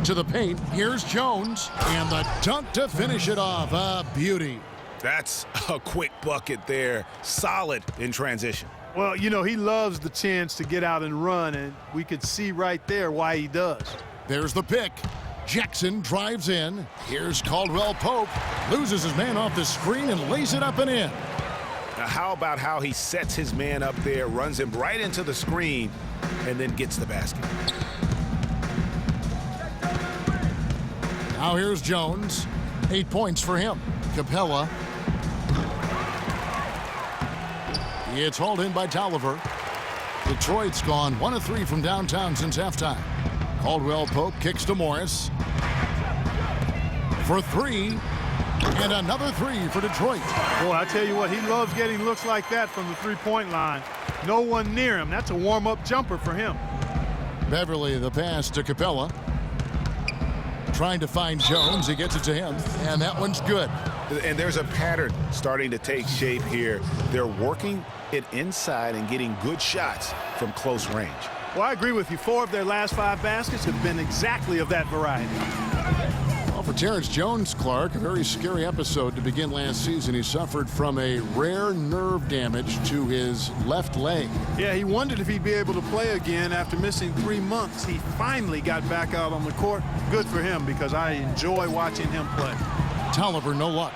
To the paint. Here's Jones. And the dunk to finish it off. A beauty. That's a quick bucket there. Solid in transition. Well, you know, he loves the chance to get out and run, and we could see right there why he does. There's the pick. Jackson drives in. Here's Caldwell Pope. Loses his man off the screen and lays it up and in. Now, how about how he sets his man up there, runs him right into the screen, and then gets the basket. Now here's Jones. 8 points for him. Capella. It's hauled in by Tolliver. Detroit's gone 1 of 3 from downtown since halftime. Caldwell Pope kicks to Morris. For 3. And another three for Detroit. Boy, I tell you what, he loves getting looks like that from the three-point line. No one near him. That's a warm-up jumper for him. Beverly, the pass to Capella. Trying to find Jones. He gets it to him, and that one's good. And there's a pattern starting to take shape here. They're working it inside and getting good shots from close range. Well, I agree with you. 4 of their last 5 baskets have been exactly of that variety. Well, for Terrence Jones, Clark, a very scary episode to begin last season. He suffered from a rare nerve damage to his left leg. Yeah, he wondered if he'd be able to play again after missing 3 months. He finally got back out on the court. Good for him, because I enjoy watching him play. Tolliver, no luck.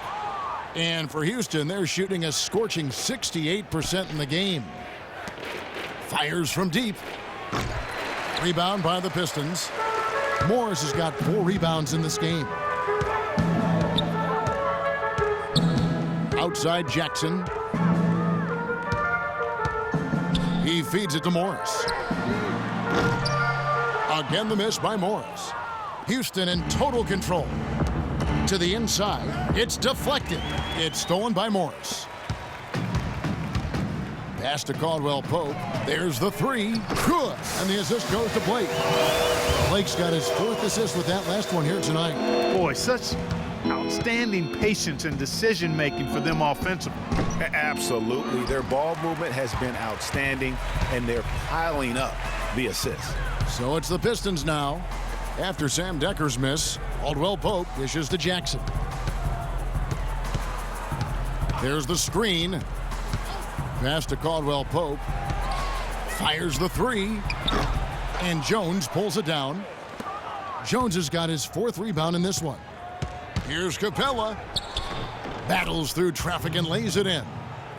And for Houston, they're shooting a scorching 68% in the game. Fires from deep. Rebound by the Pistons. Morris has got 4 rebounds in this game. Outside Jackson. He feeds it to Morris. Again the miss by Morris. Houston in total control. To the inside. It's deflected. It's stolen by Morris. Pass to Caldwell Pope. There's the 3. Good. And the assist goes to Blake. Blake's got his 4th assist with that last one here tonight. Boy, such outstanding patience and decision-making for them offensively. Absolutely. Their ball movement has been outstanding, and they're piling up the assists. So it's the Pistons now. After Sam Decker's miss, Caldwell Pope dishes to Jackson. There's the screen. Pass to Caldwell Pope. Fires the 3. And Jones pulls it down. Jones has got his 4th rebound in this one. Here's Capella. Battles through traffic and lays it in.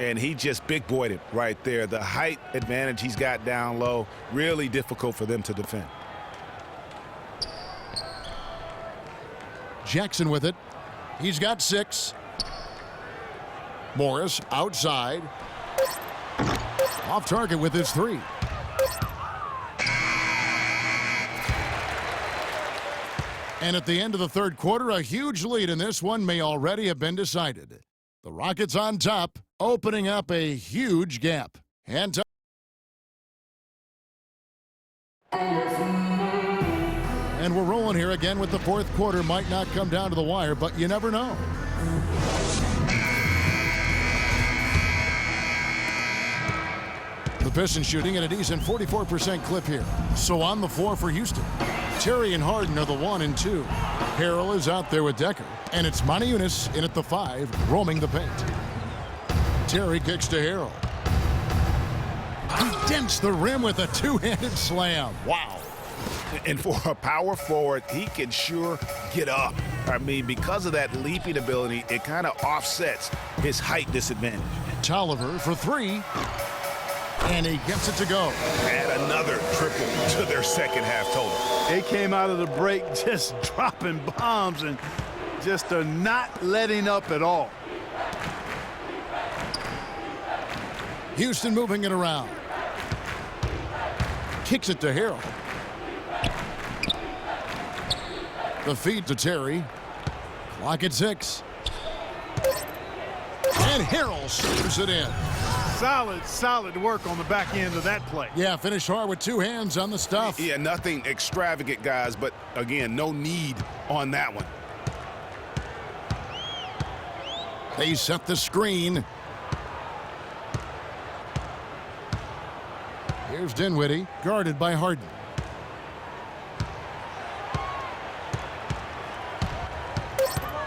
And he just big-boyed it right there. The height advantage he's got down low, really difficult for them to defend. Jackson with it. He's got 6. Morris outside. Off target with his 3. And at the end of the 3rd quarter, a huge lead in this one may already have been decided. The Rockets on top, opening up a huge gap. And we're rolling here again with the 4th quarter. Might not come down to the wire, but you never know. The Pistons shooting at a decent 44% clip here. So on the floor for Houston, Terry and Harden are the 1 and 2. Harrell is out there with Decker, and it's Moniunas in at the 5, roaming the paint. Terry kicks to Harrell. He dents the rim with a 2-handed slam. Wow. And for a power forward, he can sure get up. I mean, because of that leaping ability, it kind of offsets his height disadvantage. Tolliver for 3. And he gets it to go. Add another triple to their second half total. They came out of the break just dropping bombs and just are not letting up at all. Houston moving it around. Kicks it to Harrell. The feed to Terry. Clock at 6. And Harrell scoops it in. Solid work on the back end of that play. Yeah, finish hard with 2 hands on the stuff. Yeah, nothing extravagant, guys, but again, no need on that one. They set the screen. Here's Dinwiddie, guarded by Harden.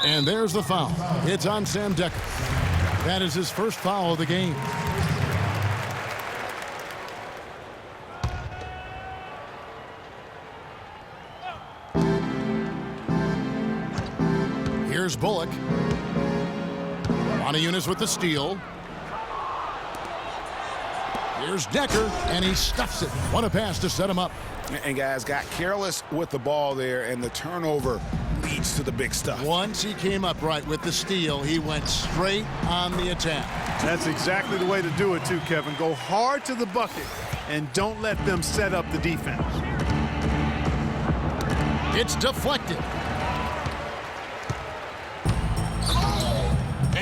And there's the foul. It's on Sam Decker. That is his first foul of the game. Here's Bullock. Moniunas with the steal. Here's Decker, and he stuffs it. What a pass to set him up. And guys got careless with the ball there, and the turnover leads to the big stuff. Once he came up right with the steal, he went straight on the attack. That's exactly the way to do it too, Kevin. Go hard to the bucket and don't let them set up the defense. It's deflected.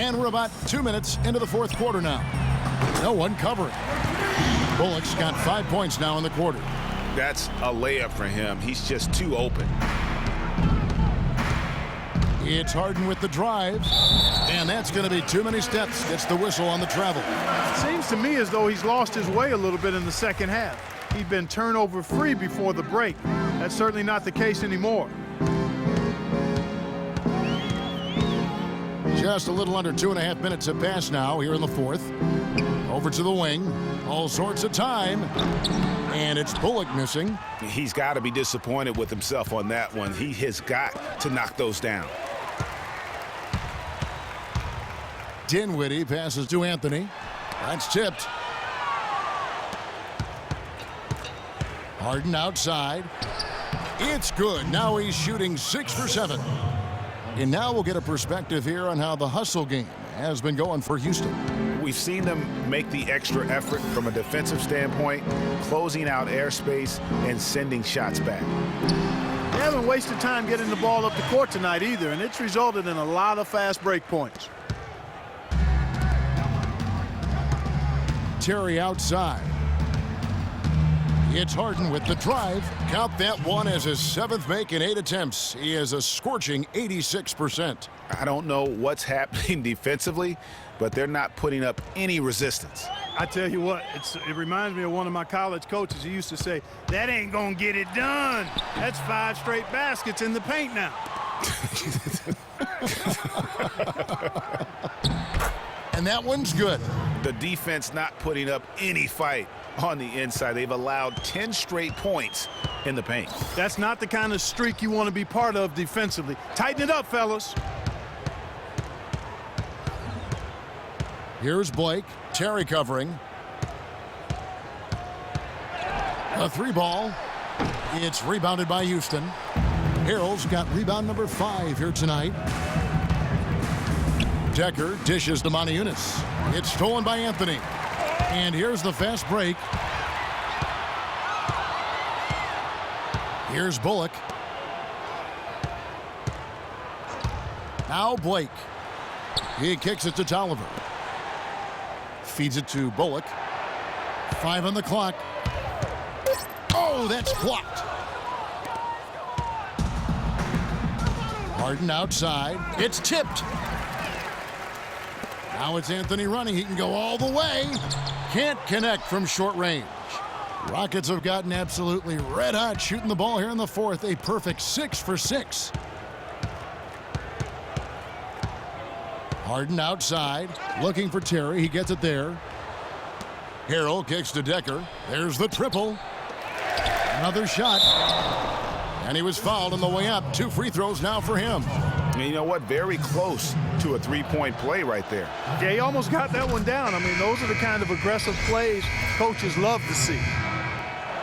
And we're about 2 minutes into the fourth quarter now. No one covering. Bullock's got 5 points now in the quarter. That's a layup for him. He's just too open. It's Harden with the drive. And that's going to be too many steps. Gets the whistle on the travel. It seems to me as though he's lost his way a little bit in the second half. He'd been turnover free before the break. That's certainly not the case anymore. Just a little under 2.5 minutes have passed now here in the fourth. Over to the wing. All sorts of time. And it's Bullock missing. He's got to be disappointed with himself on that one. He has got to knock those down. Dinwiddie passes to Anthony. That's tipped. Harden outside. It's good. Now he's shooting 6 for 7. And now we'll get a perspective here on how the hustle game has been going for Houston. We've seen them make the extra effort from a defensive standpoint, closing out airspace and sending shots back. They haven't wasted time getting the ball up the court tonight either, and it's resulted in a lot of fast break points. Terry outside. It's Harden with the drive. Count that one as his 7th make in 8 attempts. He is a scorching 86%. I don't know what's happening defensively, but they're not putting up any resistance. I tell you what, it reminds me of one of my college coaches. He used to say, that ain't gonna get it done. That's 5 straight baskets in the paint now. And that one's good. The defense not putting up any fight on the inside. They've allowed 10 straight points in the paint. That's not the kind of streak you want to be part of defensively. Tighten it up, fellas. Here's Blake. Terry covering. A 3-ball. It's rebounded by Houston. Harrell's got rebound number 5 here tonight. Decker dishes to Moniunas. It's stolen by Anthony. And here's the fast break. Here's Bullock. Now Blake. He kicks it to Tolliver. Feeds it to Bullock. 5 on the clock. Oh, that's blocked. Harden outside. It's tipped. Now it's Anthony running. He can go all the way. Can't connect from short range. Rockets have gotten absolutely red hot shooting the ball here in the fourth. A perfect 6 for 6. Harden outside, looking for Terry. He gets it there. Harrell kicks to Decker. There's the triple. Another shot. And he was fouled on the way up. 2 free throws now for him. And you know what? Very close to a 3-point play right there. Yeah, he almost got that one down. I mean, those are the kind of aggressive plays coaches love to see.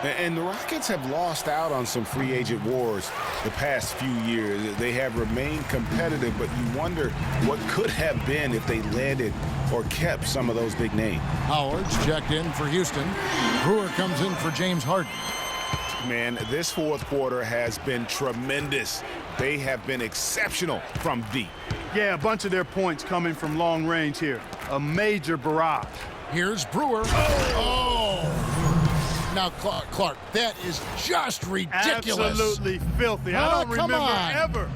And the Rockets have lost out on some free agent wars the past few years. They have remained competitive, but you wonder what could have been if they landed or kept some of those big names. Howard's checked in for Houston. Brewer comes in for James Harden. Man, this fourth quarter has been tremendous. They have been exceptional from deep. Yeah, a bunch of their points coming from long range here. A major barrage. Here's Brewer. Oh! Now, Clark, that is just ridiculous. Absolutely filthy. I don't remember ever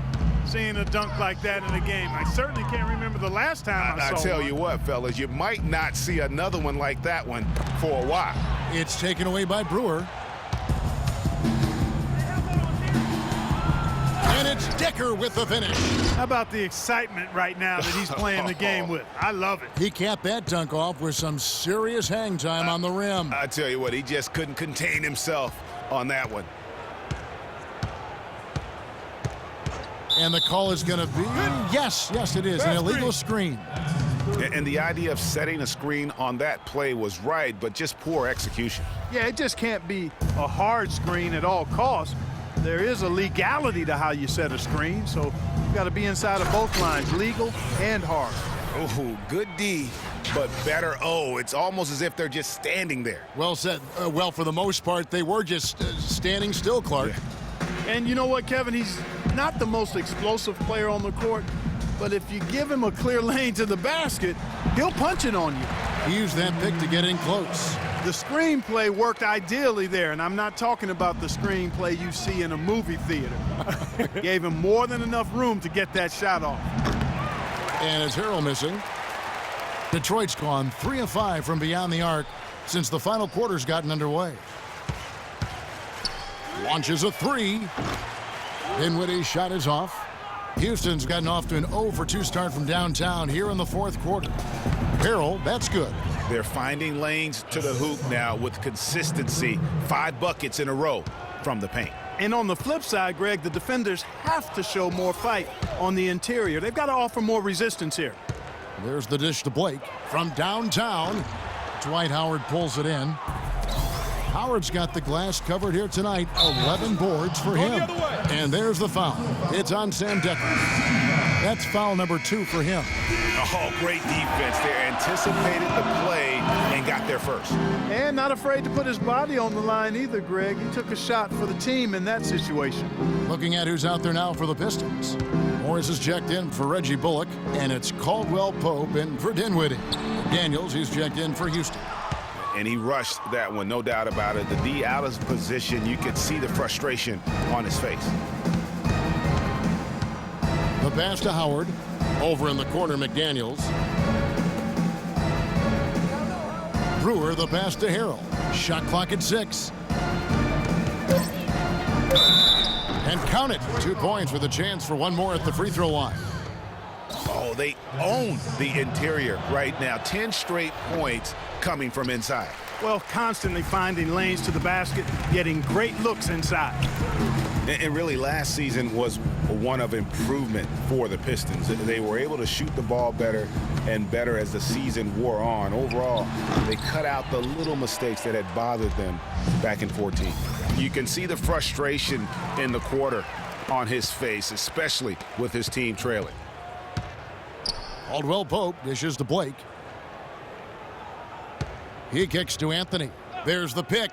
seeing a dunk like that in a game. I certainly can't remember the last time I saw I tell one. you what, fellas, you might not see another one like that one for a while. It's taken away by Brewer. And it's Decker with the finish. How about the excitement right now that he's playing the game with? I love it. He capped that dunk off with some serious hang time on the rim. I tell you what, he just couldn't contain himself on that one. And the call is going to be, yes, it is, an illegal screen. And the idea of setting a screen on that play was right, but just poor execution. Yeah, it just can't be a hard screen at all costs. There is a legality to how you set a screen, so you've got to be inside of both lines, legal and hard. Oh, good D, but better O. It's almost as if they're just standing there. Well said. Well, for the most part, they were just standing still, Clark. Yeah. And you know what, Kevin? He's not the most explosive player on the court, but if you give him a clear lane to the basket, he'll punch it on you. He used that pick to get in close. The screenplay worked ideally there, and I'm not talking about the screenplay you see in a movie theater. Gave him more than enough room to get that shot off. And it's Harrell missing. Detroit's gone 3 of 5 from beyond the arc since the final quarter's gotten underway. Launches a 3. Dinwiddie's shot is off. Houston's gotten off to an 0 for 2 start from downtown here in the fourth quarter. Harrell, that's good. They're finding lanes to the hoop now with consistency. 5 buckets in a row from the paint. And on the flip side, Greg, the defenders have to show more fight on the interior. They've got to offer more resistance here. There's the dish to Blake from downtown. Dwight Howard pulls it in. Howard's got the glass covered here tonight. 11 boards for him. And there's the foul. It's on Sam Dekker. That's foul number 2 for him. Oh, great defense there. Anticipated the play and got there first. And not afraid to put his body on the line either, Greg. He took a shot for the team in that situation. Looking at who's out there now for the Pistons. Morris is checked in for Reggie Bullock, and it's Caldwell Pope in for Dinwiddie. Daniels, he's checked in for Houston. And he rushed that one, no doubt about it. The D out of position, you could see the frustration on his face. The pass to Howard. Over in the corner, McDaniels. Brewer, the pass to Harrell. Shot clock at 6. And count it. 2 points with a chance for one more at the free throw line. Oh, they own the interior right now. 10 straight points coming from inside. Well, constantly finding lanes to the basket, getting great looks inside. And really, last season was one of improvement for the Pistons. They were able to shoot the ball better and better as the season wore on. Overall, they cut out the little mistakes that had bothered them back in 14. You can see the frustration in the quarter on his face, especially with his team trailing. Caldwell Pope dishes to Blake. He kicks to Anthony. There's the pick.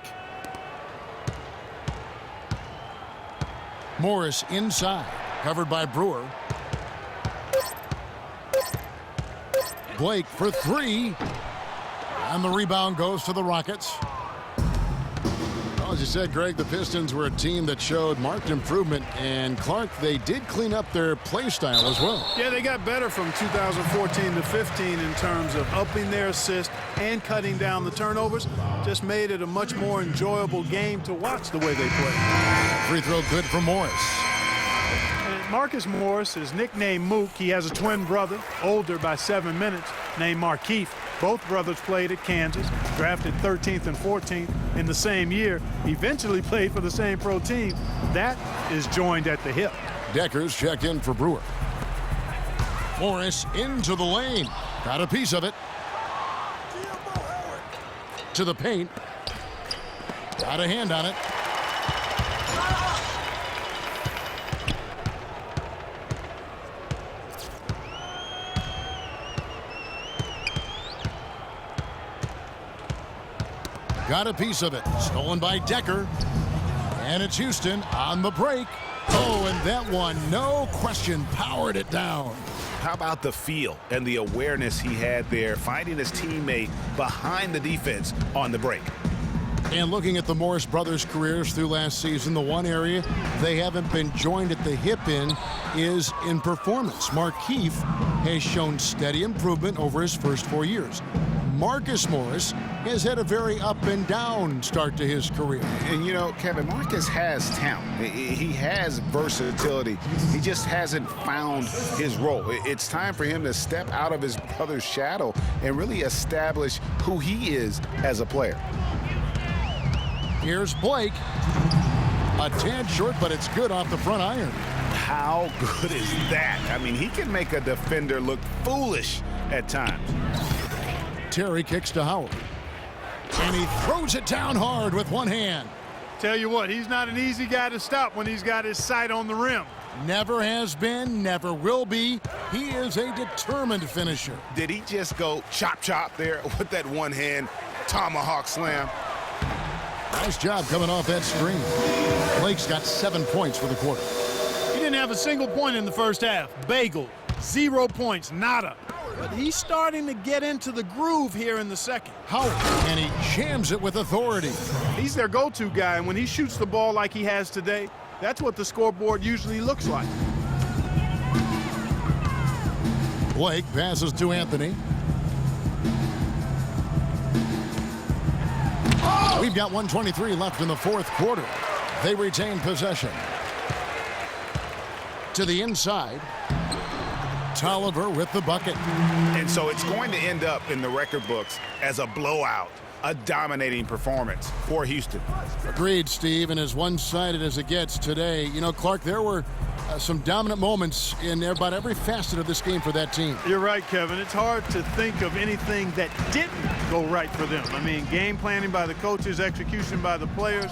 Morris inside, covered by Brewer. Blake for 3. And the rebound goes to the Rockets. Well, as you said, Greg, the Pistons were a team that showed marked improvement. And Clark, they did clean up their play style as well. Yeah, they got better from 2014 to 15 in terms of upping their assist and cutting down the turnovers. Just made it a much more enjoyable game to watch the way they play. Free throw good for Morris. And Marcus Morris is nicknamed Mook. He has a twin brother, older by 7 minutes, named Markeith. Both brothers played at Kansas, drafted 13th and 14th in the same year. Eventually played for the same pro team. That is joined at the hip. Decker's checked in for Brewer. Morris into the lane. Got a piece of it. To the paint. Got a hand on it. Got a piece of it. Stolen by Dekker. And it's Houston on the break. Oh, and that one, no question, powered it down. How about the feel and the awareness he had there, finding his teammate behind the defense on the break? And looking at the Morris brothers' careers through last season, the one area they haven't been joined at the hip in is in performance. Markeith has shown steady improvement over his first 4 years. Marcus Morris has had a very up and down start to his career. And you know, Kevin, Marcus has talent. He has versatility. He just hasn't found his role. It's time for him to step out of his brother's shadow and really establish who he is as a player. Here's Blake. A tad short, but it's good off the front iron. How good is that? I mean, he can make a defender look foolish at times. Terry kicks to Howard. And he throws it down hard with one hand. Tell you what, he's not an easy guy to stop when he's got his sight on the rim. Never has been, never will be. He is a determined finisher. Did he just go chop there with that one hand tomahawk slam? Nice job coming off that screen. Blake's got 7 points for the quarter. He didn't have a single point in the first half. Bagel. 0 points, nada. But he's starting to get into the groove here in the second. Howard, and he jams it with authority. He's their go-to guy, and when he shoots the ball like he has today, that's what the scoreboard usually looks like. Blake passes to Anthony. We've got 1:23 left in the fourth quarter. They retain possession. To the inside. Tolliver with the bucket. And so it's going to end up in the record books as a blowout, a dominating performance for Houston. Agreed, Steve, and as one-sided as it gets today. You know, Clark, there were some dominant moments in about every facet of this game for that team. You're right, Kevin. It's hard to think of anything that didn't go right for them. I mean, game planning by the coaches, execution by the players,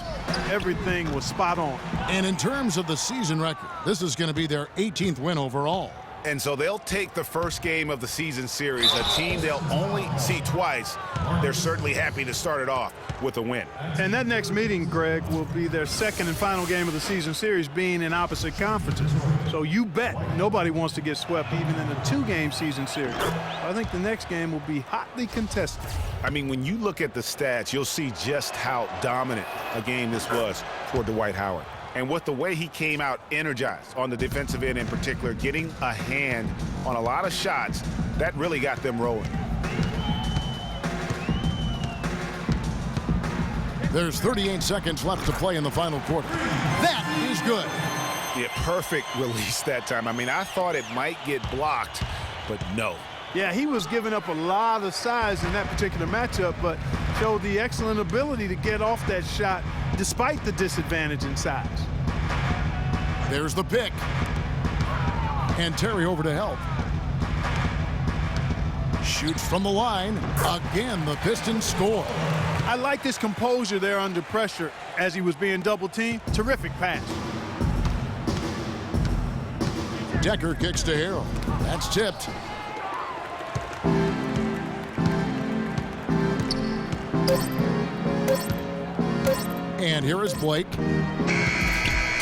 everything was spot on. And in terms of the season record, this is going to be their 18th win overall. And so they'll take the first game of the season series, a team they'll only see twice. They're certainly happy to start it off with a win. And that next meeting, Greg, will be their second and final game of the season series, being in opposite conferences. So you bet nobody wants to get swept even in a two-game season series. I think the next game will be hotly contested. I mean, when you look at the stats, you'll see just how dominant a game this was for Dwight Howard. And with the way he came out energized on the defensive end in particular, getting a hand on a lot of shots, that really got them rolling. There's 38 seconds left to play in the final quarter. That is good. Yeah, perfect release that time. I mean, I thought it might get blocked, but no. Yeah, he was giving up a lot of size in that particular matchup, but showed the excellent ability to get off that shot despite the disadvantage in size. There's the pick. And Terry over to help. Shoots from the line. Again, the Pistons score. I like this composure there under pressure as he was being double-teamed. Terrific pass. Decker kicks to Harrell. That's tipped. And here is Blake.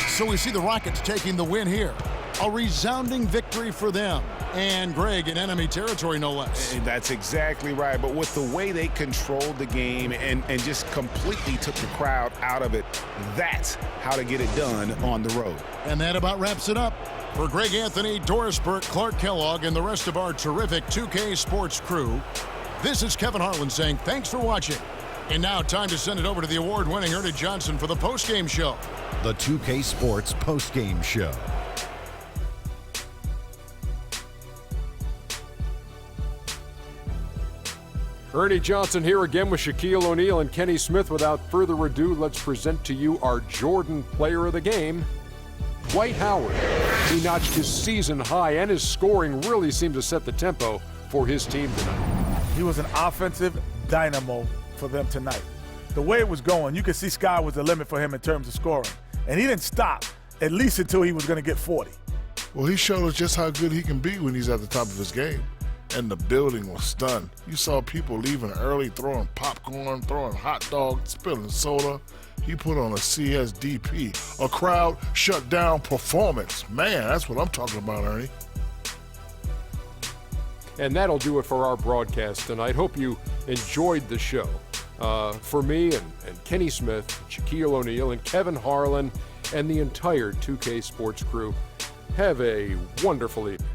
So we see the Rockets taking the win here. A resounding victory for them. And Greg, in enemy territory, no less. And that's exactly right. But with the way they controlled the game and just completely took the crowd out of it, that's how to get it done on the road. And that about wraps it up. For Greg Anthony, Doris Burke, Clark Kellogg, and the rest of our terrific 2K Sports crew, this is Kevin Harlan saying thanks for watching. And now time to send it over to the award-winning Ernie Johnson for the postgame show. The 2K Sports postgame show. Ernie Johnson here again with Shaquille O'Neal and Kenny Smith. Without further ado, let's present to you our Jordan Player of the Game, Dwight Howard. He notched his season high, and his scoring really seemed to set the tempo for his team tonight. He was an offensive dynamo for them tonight. The way it was going, you could see sky was the limit for him in terms of scoring. And he didn't stop, at least until he was going to get 40. Well, he showed us just how good he can be when he's at the top of his game. And the building was stunned. You saw people leaving early, throwing popcorn, throwing hot dogs, spilling soda. He put on a CSDP, a crowd shut down performance. Man, that's what I'm talking about, Ernie. And that'll do it for our broadcast tonight. Hope you enjoyed the show. For me and Kenny Smith, Shaquille O'Neal, and Kevin Harlan, and the entire 2K Sports crew, have a wonderful evening.